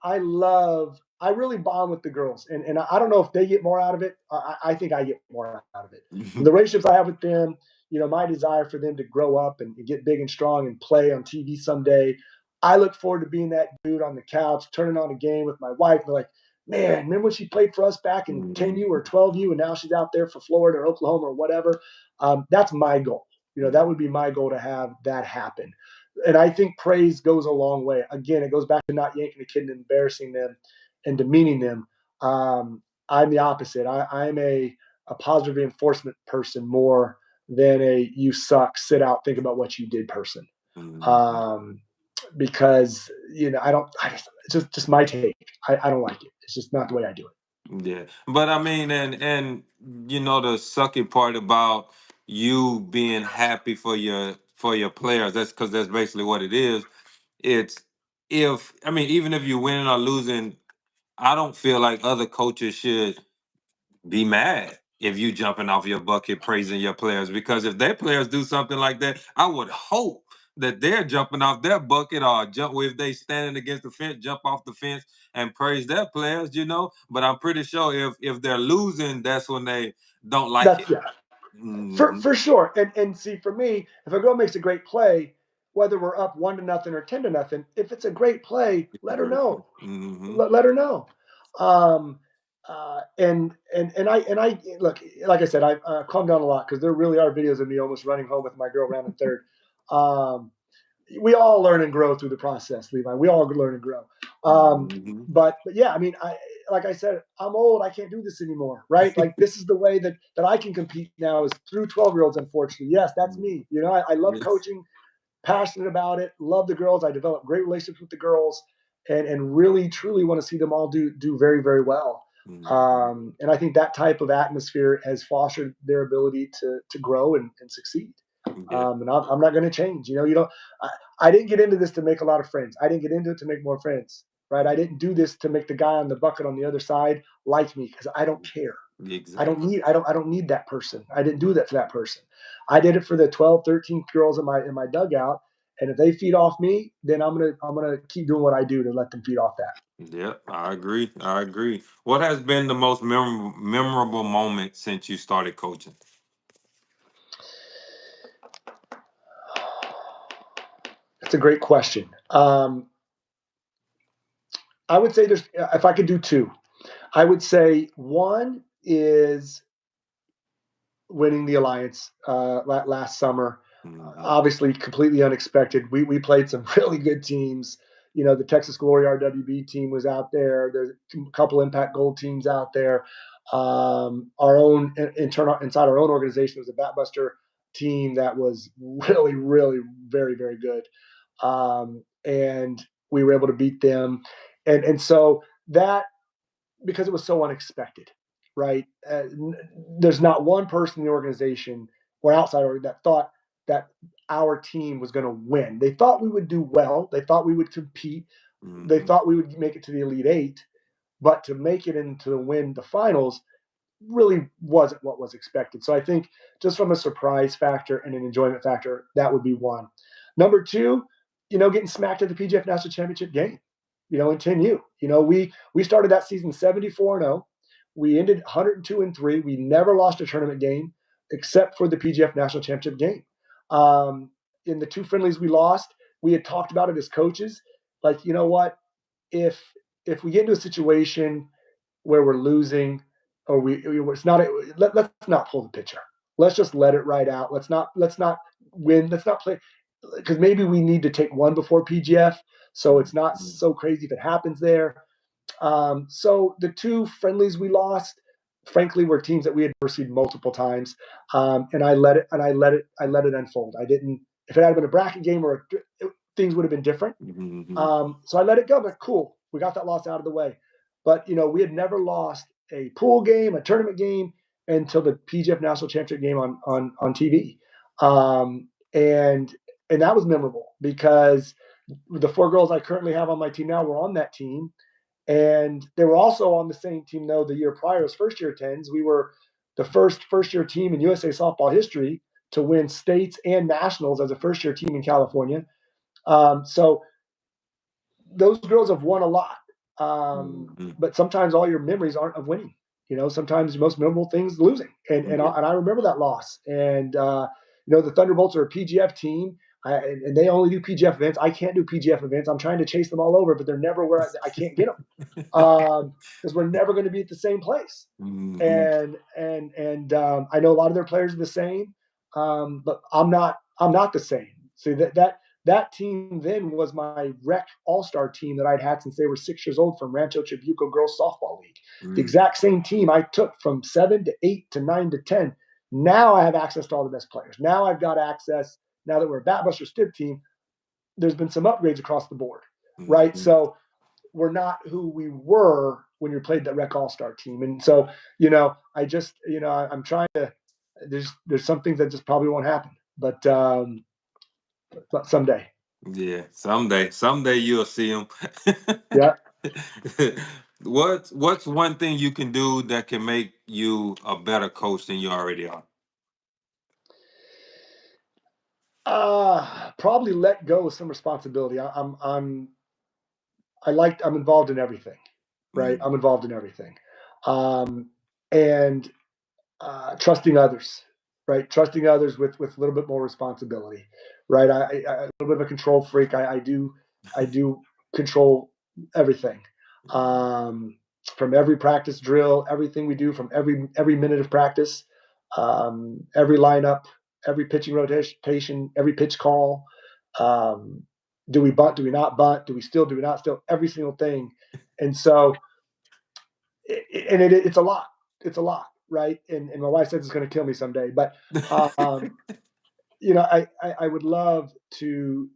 Speaker 2: really bond with the girls, and I don't know if they get more out of it. I think I get more out of it. The relationships I have with them, my desire for them to grow up and get big and strong and play on TV someday. I look forward to being that dude on the couch, turning on a game with my wife. And like, man, remember when she played for us back in 10U or 12U, and now she's out there for Florida or Oklahoma or whatever. That's my goal. That would be my goal, to have that happen. And I think praise goes a long way. Again, it goes back to not yanking a kid and embarrassing them and demeaning them. I'm the opposite. I'm a positive reinforcement person more than a "you suck, sit out, think about what you did" person.
Speaker 1: Hmm.
Speaker 2: Um, because I don't. It's just my take. I don't like it. It's just not the way I do it.
Speaker 1: Yeah, but I mean, and the sucky part about you being happy for your players, that's because that's basically what it is. It's if I mean, even if you're winning or losing, I don't feel like other coaches should be mad if you jumping off your bucket praising your players, because if their players do something like that, I would hope that they're jumping off their bucket or jump if they standing against the fence, jump off the fence and praise their players, But I'm pretty sure if they're losing, that's when they don't like it.
Speaker 2: That's, yeah,
Speaker 1: Mm-hmm.
Speaker 2: for sure. And see, for me, if a girl makes a great play, whether we're up 1-0 or 10-0, if it's a great play, let her know.
Speaker 1: Mm-hmm.
Speaker 2: Let her know. And I look, like I said, I calmed down a lot because there really are videos of me almost running home with my girl around in third. We all learn and grow through the process, Levi. We all learn and grow.
Speaker 1: Mm-hmm.
Speaker 2: But yeah, I mean, like I said, I'm old. I can't do this anymore, right? Like this is the way that I can compete now is through 12-year-olds. Unfortunately, yes, that's me. I love
Speaker 1: Yes.
Speaker 2: coaching, passionate about it, love the girls. I develop great relationships with the girls, and really truly want to see them all do very very well. And I think that type of atmosphere has fostered their ability to grow and succeed.
Speaker 1: Yeah.
Speaker 2: And I'm not going to change. I didn't get into this to make a lot of friends. I didn't get into it to make more friends, right? I didn't do this to make the guy on the bucket on the other side like me because I don't care.
Speaker 1: Exactly.
Speaker 2: I don't need that person. I didn't do that for that person. I did it for the 12, 13 girls in my dugout. And if they feed off me, then I'm gonna keep doing what I do to let them feed off that.
Speaker 1: Yep, I agree. I agree. What has been the most memorable moment since you started coaching?
Speaker 2: That's a great question. I would say there's if I could do two, I would say one is winning the alliance last summer.
Speaker 1: Mm-hmm.
Speaker 2: Obviously, completely unexpected. We played some really good teams. The Texas Glory RWB team was out there. There's a couple Impact Gold teams out there. Our own internal inside our own organization was a Batbuster team that was really, really very, very good. And we were able to beat them. And so that because it was so unexpected, right? There's not one person in the organization or outside that thought that our team was going to win. They thought we would do well. They thought we would compete. They
Speaker 1: Mm-hmm.
Speaker 2: thought we would make it to the Elite Eight, but to make it into the win the finals really wasn't what was expected. So I think just from a surprise factor and an enjoyment factor, that would be one. Number two, getting smacked at the PGF National Championship game, in 10U. We started that season 74-0. We ended 102-3. We never lost a tournament game except for the PGF National Championship game. In the two friendlies we lost, we had talked about it as coaches. Like, you know what? If we get into a situation where we're losing or it's not let's not pull the pitcher. Let's just let it ride out. Let's not win. Let's not play because maybe we need to take one before PGF, so it's not so crazy if it happens there. So the two friendlies we lost, frankly, were teams that we had seen multiple times, and I let it unfold. I didn't. If it had been a bracket game things would have been different.
Speaker 1: Mm-hmm.
Speaker 2: So I let it go. But cool, we got that loss out of the way. But we had never lost a pool game, a tournament game until the PGF National Championship game on TV, and that was memorable because the four girls I currently have on my team now were on that team, and they were also on the same team though the year prior as first year tens. We were the first year team in USA softball history to win states and nationals as a first year team in California. So those girls have won a lot.
Speaker 1: Mm-hmm.
Speaker 2: But sometimes all your memories aren't of winning. Sometimes the most memorable things losing, and I remember that loss. And the Thunderbolts are a PGF team, and they only do PGF events. I can't do PGF events. I'm trying to chase them all over, but they're never where I can't get them because we're never going to be at the same place.
Speaker 1: Mm-hmm.
Speaker 2: And I know a lot of their players are the same, but I'm not. I'm not the same. See that team then was my rec all-star team that I'd had since they were 6 years old from Rancho Chabuco Girls Softball League. The
Speaker 1: Mm-hmm.
Speaker 2: exact same team I took from 7 to 8 to 9 to 10. Now I have access to all the best players. Now I've got access. Now that we're a Batbusters Stith team, there's been some upgrades across the board, right?
Speaker 1: Mm-hmm.
Speaker 2: So we're not who we were when we played that rec all-star team. And so, I just, I'm trying to. There's some things that just probably won't happen, but someday.
Speaker 1: Yeah, someday you'll see them.
Speaker 2: Yeah.
Speaker 1: What's one thing you can do that can make you a better coach than you already are?
Speaker 2: Probably let go of some responsibility. I'm involved in everything, right? I'm involved in everything, and trusting others, right? Trusting others with a little bit more responsibility, right? A little bit of a control freak. I do control everything, from every practice drill, everything we do, from every minute of practice, every lineup, every pitching rotation, every pitch call. Um, do we bunt? Do we not bunt? Do we still? Do we not still? Every single thing, and so it's a lot. It's a lot, right? And my wife says it's going to kill me someday. But I would love to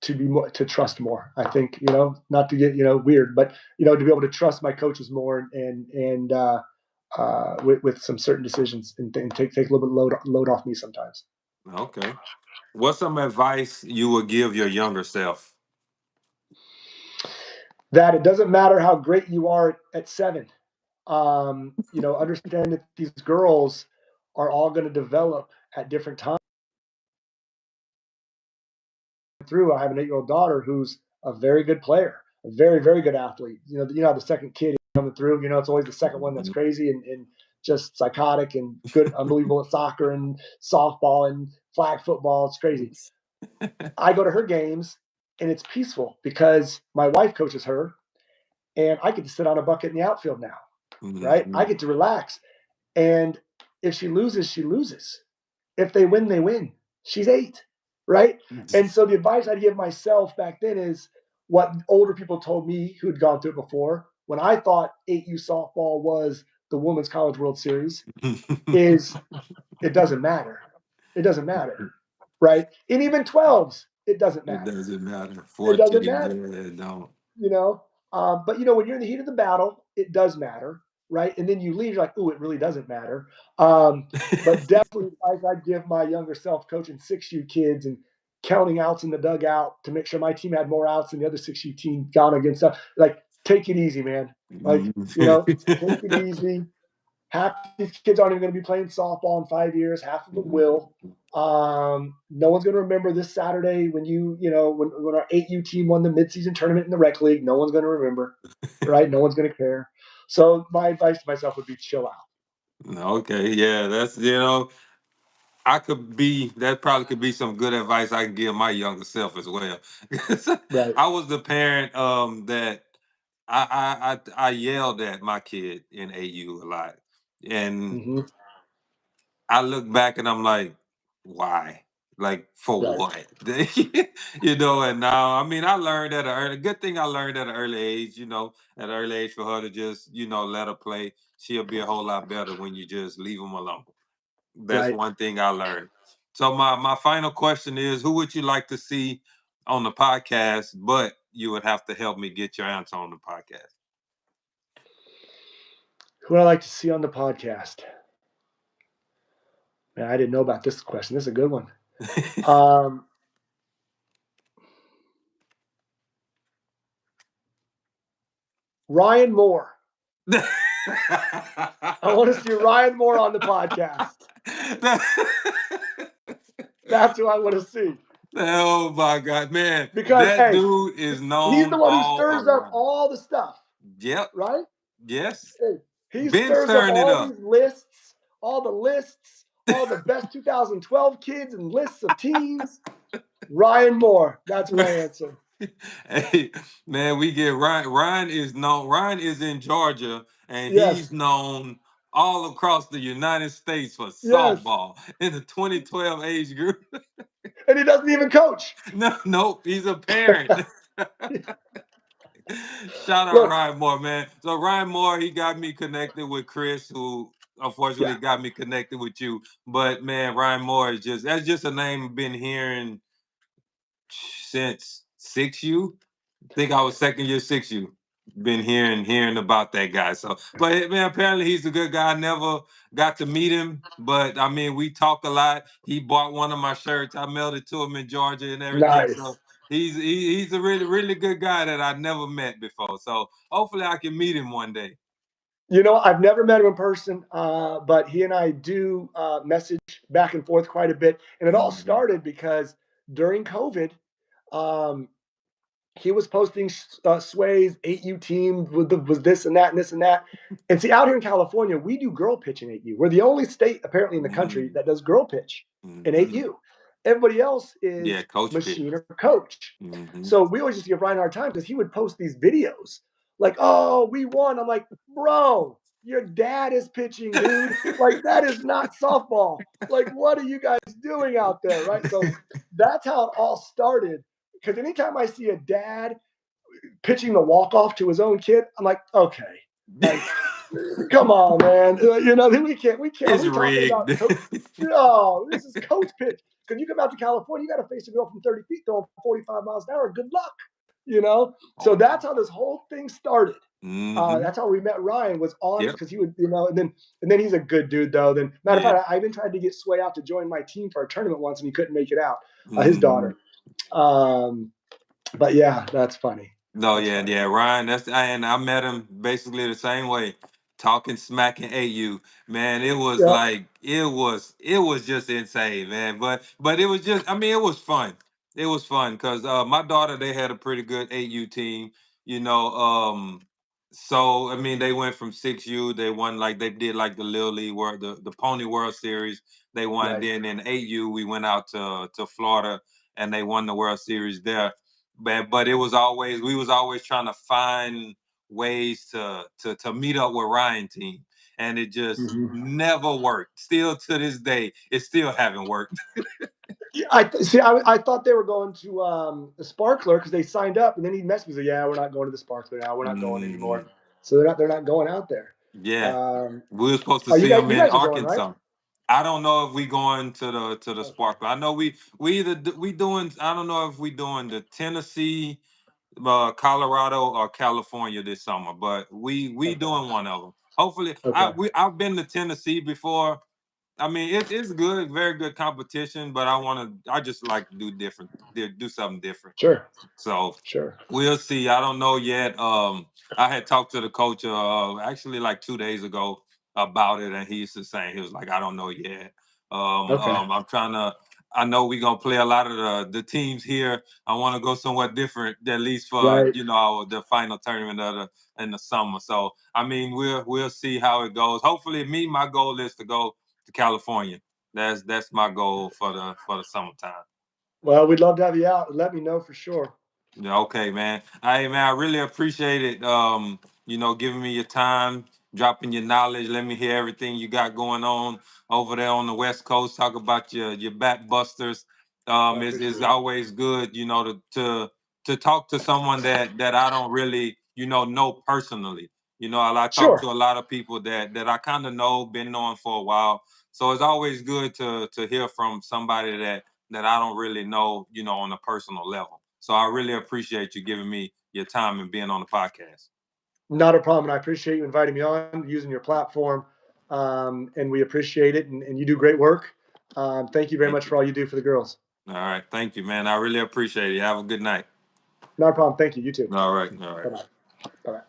Speaker 2: be more, to trust more. I think, not to get weird, but to be able to trust my coaches more, and with some certain decisions, and take a little bit load off me sometimes.
Speaker 1: Okay. What's some advice you would give your younger self?
Speaker 2: That it doesn't matter how great you are at 7. Understand that these girls are all going to develop at different times. Through, I have an 8-year-old daughter who's a very good player, a very, very good athlete. The second kid coming through, it's always the second one that's crazy and just psychotic and good, unbelievable at soccer and softball and flag football. It's crazy. I go to her games and it's peaceful because my wife coaches her, and I get to sit on a bucket in the outfield now, right? I get to relax. And if she loses, she loses. If they win, they win. She's 8, right? And so the advice I'd give myself back then is what older people told me who had gone through it before. When I thought 8U softball was the Women's College World Series, is it doesn't matter. It doesn't matter, right? And even 12s, it doesn't
Speaker 1: It
Speaker 2: matter.
Speaker 1: doesn't matter.
Speaker 2: It doesn't
Speaker 1: 14,
Speaker 2: matter.
Speaker 1: yeah, it don't.
Speaker 2: But when you're in the heat of the battle, it does matter, right? And then you leave, you're like, ooh, it really doesn't matter. But definitely, I'd give my younger self coaching 6U kids and counting outs in the dugout to make sure my team had more outs than the other 6U team gone against us. Like, take it easy, man. Like, take it easy. Half these kids aren't even going to be playing softball in 5 years. Half of them will. No one's going to remember this Saturday when when our 8U team won the midseason tournament in the rec league. No one's going to remember, right? No one's going to care. So my advice to myself would be chill out.
Speaker 1: Okay, yeah, that's that probably could be some good advice I can give my younger self as well.
Speaker 2: Right.
Speaker 1: I was the parent that I yelled at my kid in AU a lot, and
Speaker 2: Mm-hmm.
Speaker 1: I look back and I'm like, why? Like for
Speaker 2: Right.
Speaker 1: what? And now I mean I learned at an early good thing I learned at an early age, at an early age for her to just, let her play. She'll be a whole lot better when you just leave them alone. That's
Speaker 2: Right.
Speaker 1: one thing I learned. So my final question is, who would you like to see on the podcast? But you would have to help me get your answer on the podcast.
Speaker 2: Who would I like to see on the podcast? Man, I didn't know about this question. This is a good one. Ryan Moore. I want to see Ryan Moore on the podcast. That's who I want to see.
Speaker 1: Oh my God, man!
Speaker 2: Because
Speaker 1: That
Speaker 2: hey,
Speaker 1: dude is
Speaker 2: he's
Speaker 1: known
Speaker 2: the one who
Speaker 1: all
Speaker 2: stirs up
Speaker 1: around.
Speaker 2: all the stuff,
Speaker 1: Yep.
Speaker 2: right?
Speaker 1: Yes.
Speaker 2: Hey, he
Speaker 1: Been
Speaker 2: stirs up
Speaker 1: stirring it
Speaker 2: all
Speaker 1: up.
Speaker 2: these lists, all the best 2012 kids and lists of teams. Ryan Moore. That's my answer.
Speaker 1: Hey, man, we get Ryan. Ryan is known. Ryan is in Georgia, and
Speaker 2: Yes.
Speaker 1: he's known all across the United States for
Speaker 2: Yes.
Speaker 1: softball in the 2012 age group.
Speaker 2: And he doesn't even coach.
Speaker 1: No, nope, he's a parent. Shout out
Speaker 2: Look,
Speaker 1: Ryan Moore, man. So Ryan Moore, he got me connected with Chris, who unfortunately
Speaker 2: yeah,
Speaker 1: got me connected with you. But man, Ryan Moore is that's just a name I've been hearing since 6U. I think I was second year 6U. Been hearing about that guy. So, but man, apparently he's a good guy. I never got to meet him, but I mean, we talk a lot. He bought one of my shirts. I mailed it to him in Georgia and everything. So
Speaker 2: nice.
Speaker 1: he's a really really good guy that I never met before. So hopefully I can meet him one day.
Speaker 2: You know, I've never met him in person, but he and I do message back and forth quite a bit. And it all
Speaker 1: Mhm.
Speaker 2: started because during COVID, um, he was posting Sway's 8U team was this and that and this and that. And see, out here in California, we do girl pitch in 8U. We're the only state apparently in the country
Speaker 1: Mm.
Speaker 2: that does girl pitch in
Speaker 1: Mhm.
Speaker 2: 8U. Everybody else
Speaker 1: Yeah,
Speaker 2: is
Speaker 1: coach pitch.
Speaker 2: machine or coach.
Speaker 1: Mhm.
Speaker 2: So we always just give Ryan a hard time because he would post these videos like, "Oh, we won." I'm like, "Bro, your dad is pitching, dude. Like that is not softball. Like, what are you guys doing out there?" Right? So that's how it all started. Because anytime I see a dad pitching the walk off to his own kid, I'm like, okay, like, come on, man. You know, we can't. Are
Speaker 1: It's
Speaker 2: we talking about?
Speaker 1: rigged.
Speaker 2: No, this is coach pitch. Because you come out to California, you got to face a girl from 30 feet throwing 45 miles an hour. Good luck, you know. So
Speaker 1: Oh.
Speaker 2: that's how this whole thing started.
Speaker 1: Mhm.
Speaker 2: That's how we met Ryan was on it
Speaker 1: Yep.
Speaker 2: because he would, and then he's a good dude though. Then matter of
Speaker 1: Yeah.
Speaker 2: fact, I even tried to get Sway out to join my team for a tournament once, and he couldn't make it out. His
Speaker 1: Mhm.
Speaker 2: daughter. Um, but yeah, that's funny.
Speaker 1: No,
Speaker 2: That's
Speaker 1: yeah,
Speaker 2: funny.
Speaker 1: yeah, Ryan. And I met him basically the same way, talking smack and AU. Man, it was
Speaker 2: Yep.
Speaker 1: like it was just insane, man. But it was just, I mean, it was fun. It was fun because my daughter, they had a pretty good AU team, you know. So I mean, they went from 6U, they won, like they did like the Lil League World, the Pony World Series. They won.
Speaker 2: Right.
Speaker 1: Then in 8U, we went out to Florida and they won the World Series there. But it was always, we was always trying to find ways to meet up with Ryan team, and it just
Speaker 2: Mhm.
Speaker 1: never worked. Still to this day, it still haven't worked.
Speaker 2: Yeah, see. I thought they were going to the Sparkler because they signed up, and then he messaged me. Like, yeah, we're not going to the Sparkler now. We're not going
Speaker 1: Mhm.
Speaker 2: anymore. So they're not going out there.
Speaker 1: Yeah,
Speaker 2: Um,
Speaker 1: we were supposed to
Speaker 2: oh, you
Speaker 1: see
Speaker 2: guys
Speaker 1: him
Speaker 2: you
Speaker 1: in
Speaker 2: guys are going right?
Speaker 1: Arkansas. I don't know if we going to the
Speaker 2: Okay.
Speaker 1: Sparkle. I know we either we doing. I don't know if we doing the Tennessee, Colorado, or California this summer, but we
Speaker 2: Okay.
Speaker 1: doing one of them. Hopefully,
Speaker 2: Okay.
Speaker 1: I've been to Tennessee before. I mean, it's good, very good competition, but I just like to do something different.
Speaker 2: Sure.
Speaker 1: So
Speaker 2: Sure.
Speaker 1: we'll see. I don't know yet. I had talked to the coach actually like 2 days ago about it, and he's the same. He was like, I don't know yet.
Speaker 2: Okay.
Speaker 1: I'm trying to. I know we're gonna play a lot of the teams here. I want to go somewhere different, at least for
Speaker 2: Right.
Speaker 1: the final tournament of in the summer. So I mean, we'll see how it goes. Hopefully, my goal is to go to California. That's my goal for the summertime.
Speaker 2: Well, we'd love to have you out. Let me know for sure.
Speaker 1: Yeah, okay, man. Hey, man, I really appreciate it. Giving me your time, dropping your knowledge. Let me hear everything you got going on over there on the West Coast. Talk about your Batbusters.
Speaker 2: I
Speaker 1: It's
Speaker 2: appreciate it.
Speaker 1: always good, to talk to someone that I don't really, know personally. I talk to
Speaker 2: Sure.
Speaker 1: a lot of people that I kind of know, been knowing for a while. So it's always good to hear from somebody that I don't really know, on a personal level. So I really appreciate you giving me your time and being on the podcast.
Speaker 2: Not a problem. And I appreciate you inviting me on, using your platform. And we appreciate it. And you do great work. Thank you very
Speaker 1: Thank
Speaker 2: much
Speaker 1: you.
Speaker 2: for all you do for the girls.
Speaker 1: All right. Thank you, man. I really appreciate it. Have a good night.
Speaker 2: Not a problem. Thank you. You too.
Speaker 1: All right. All right.
Speaker 2: Bye bye. Bye bye.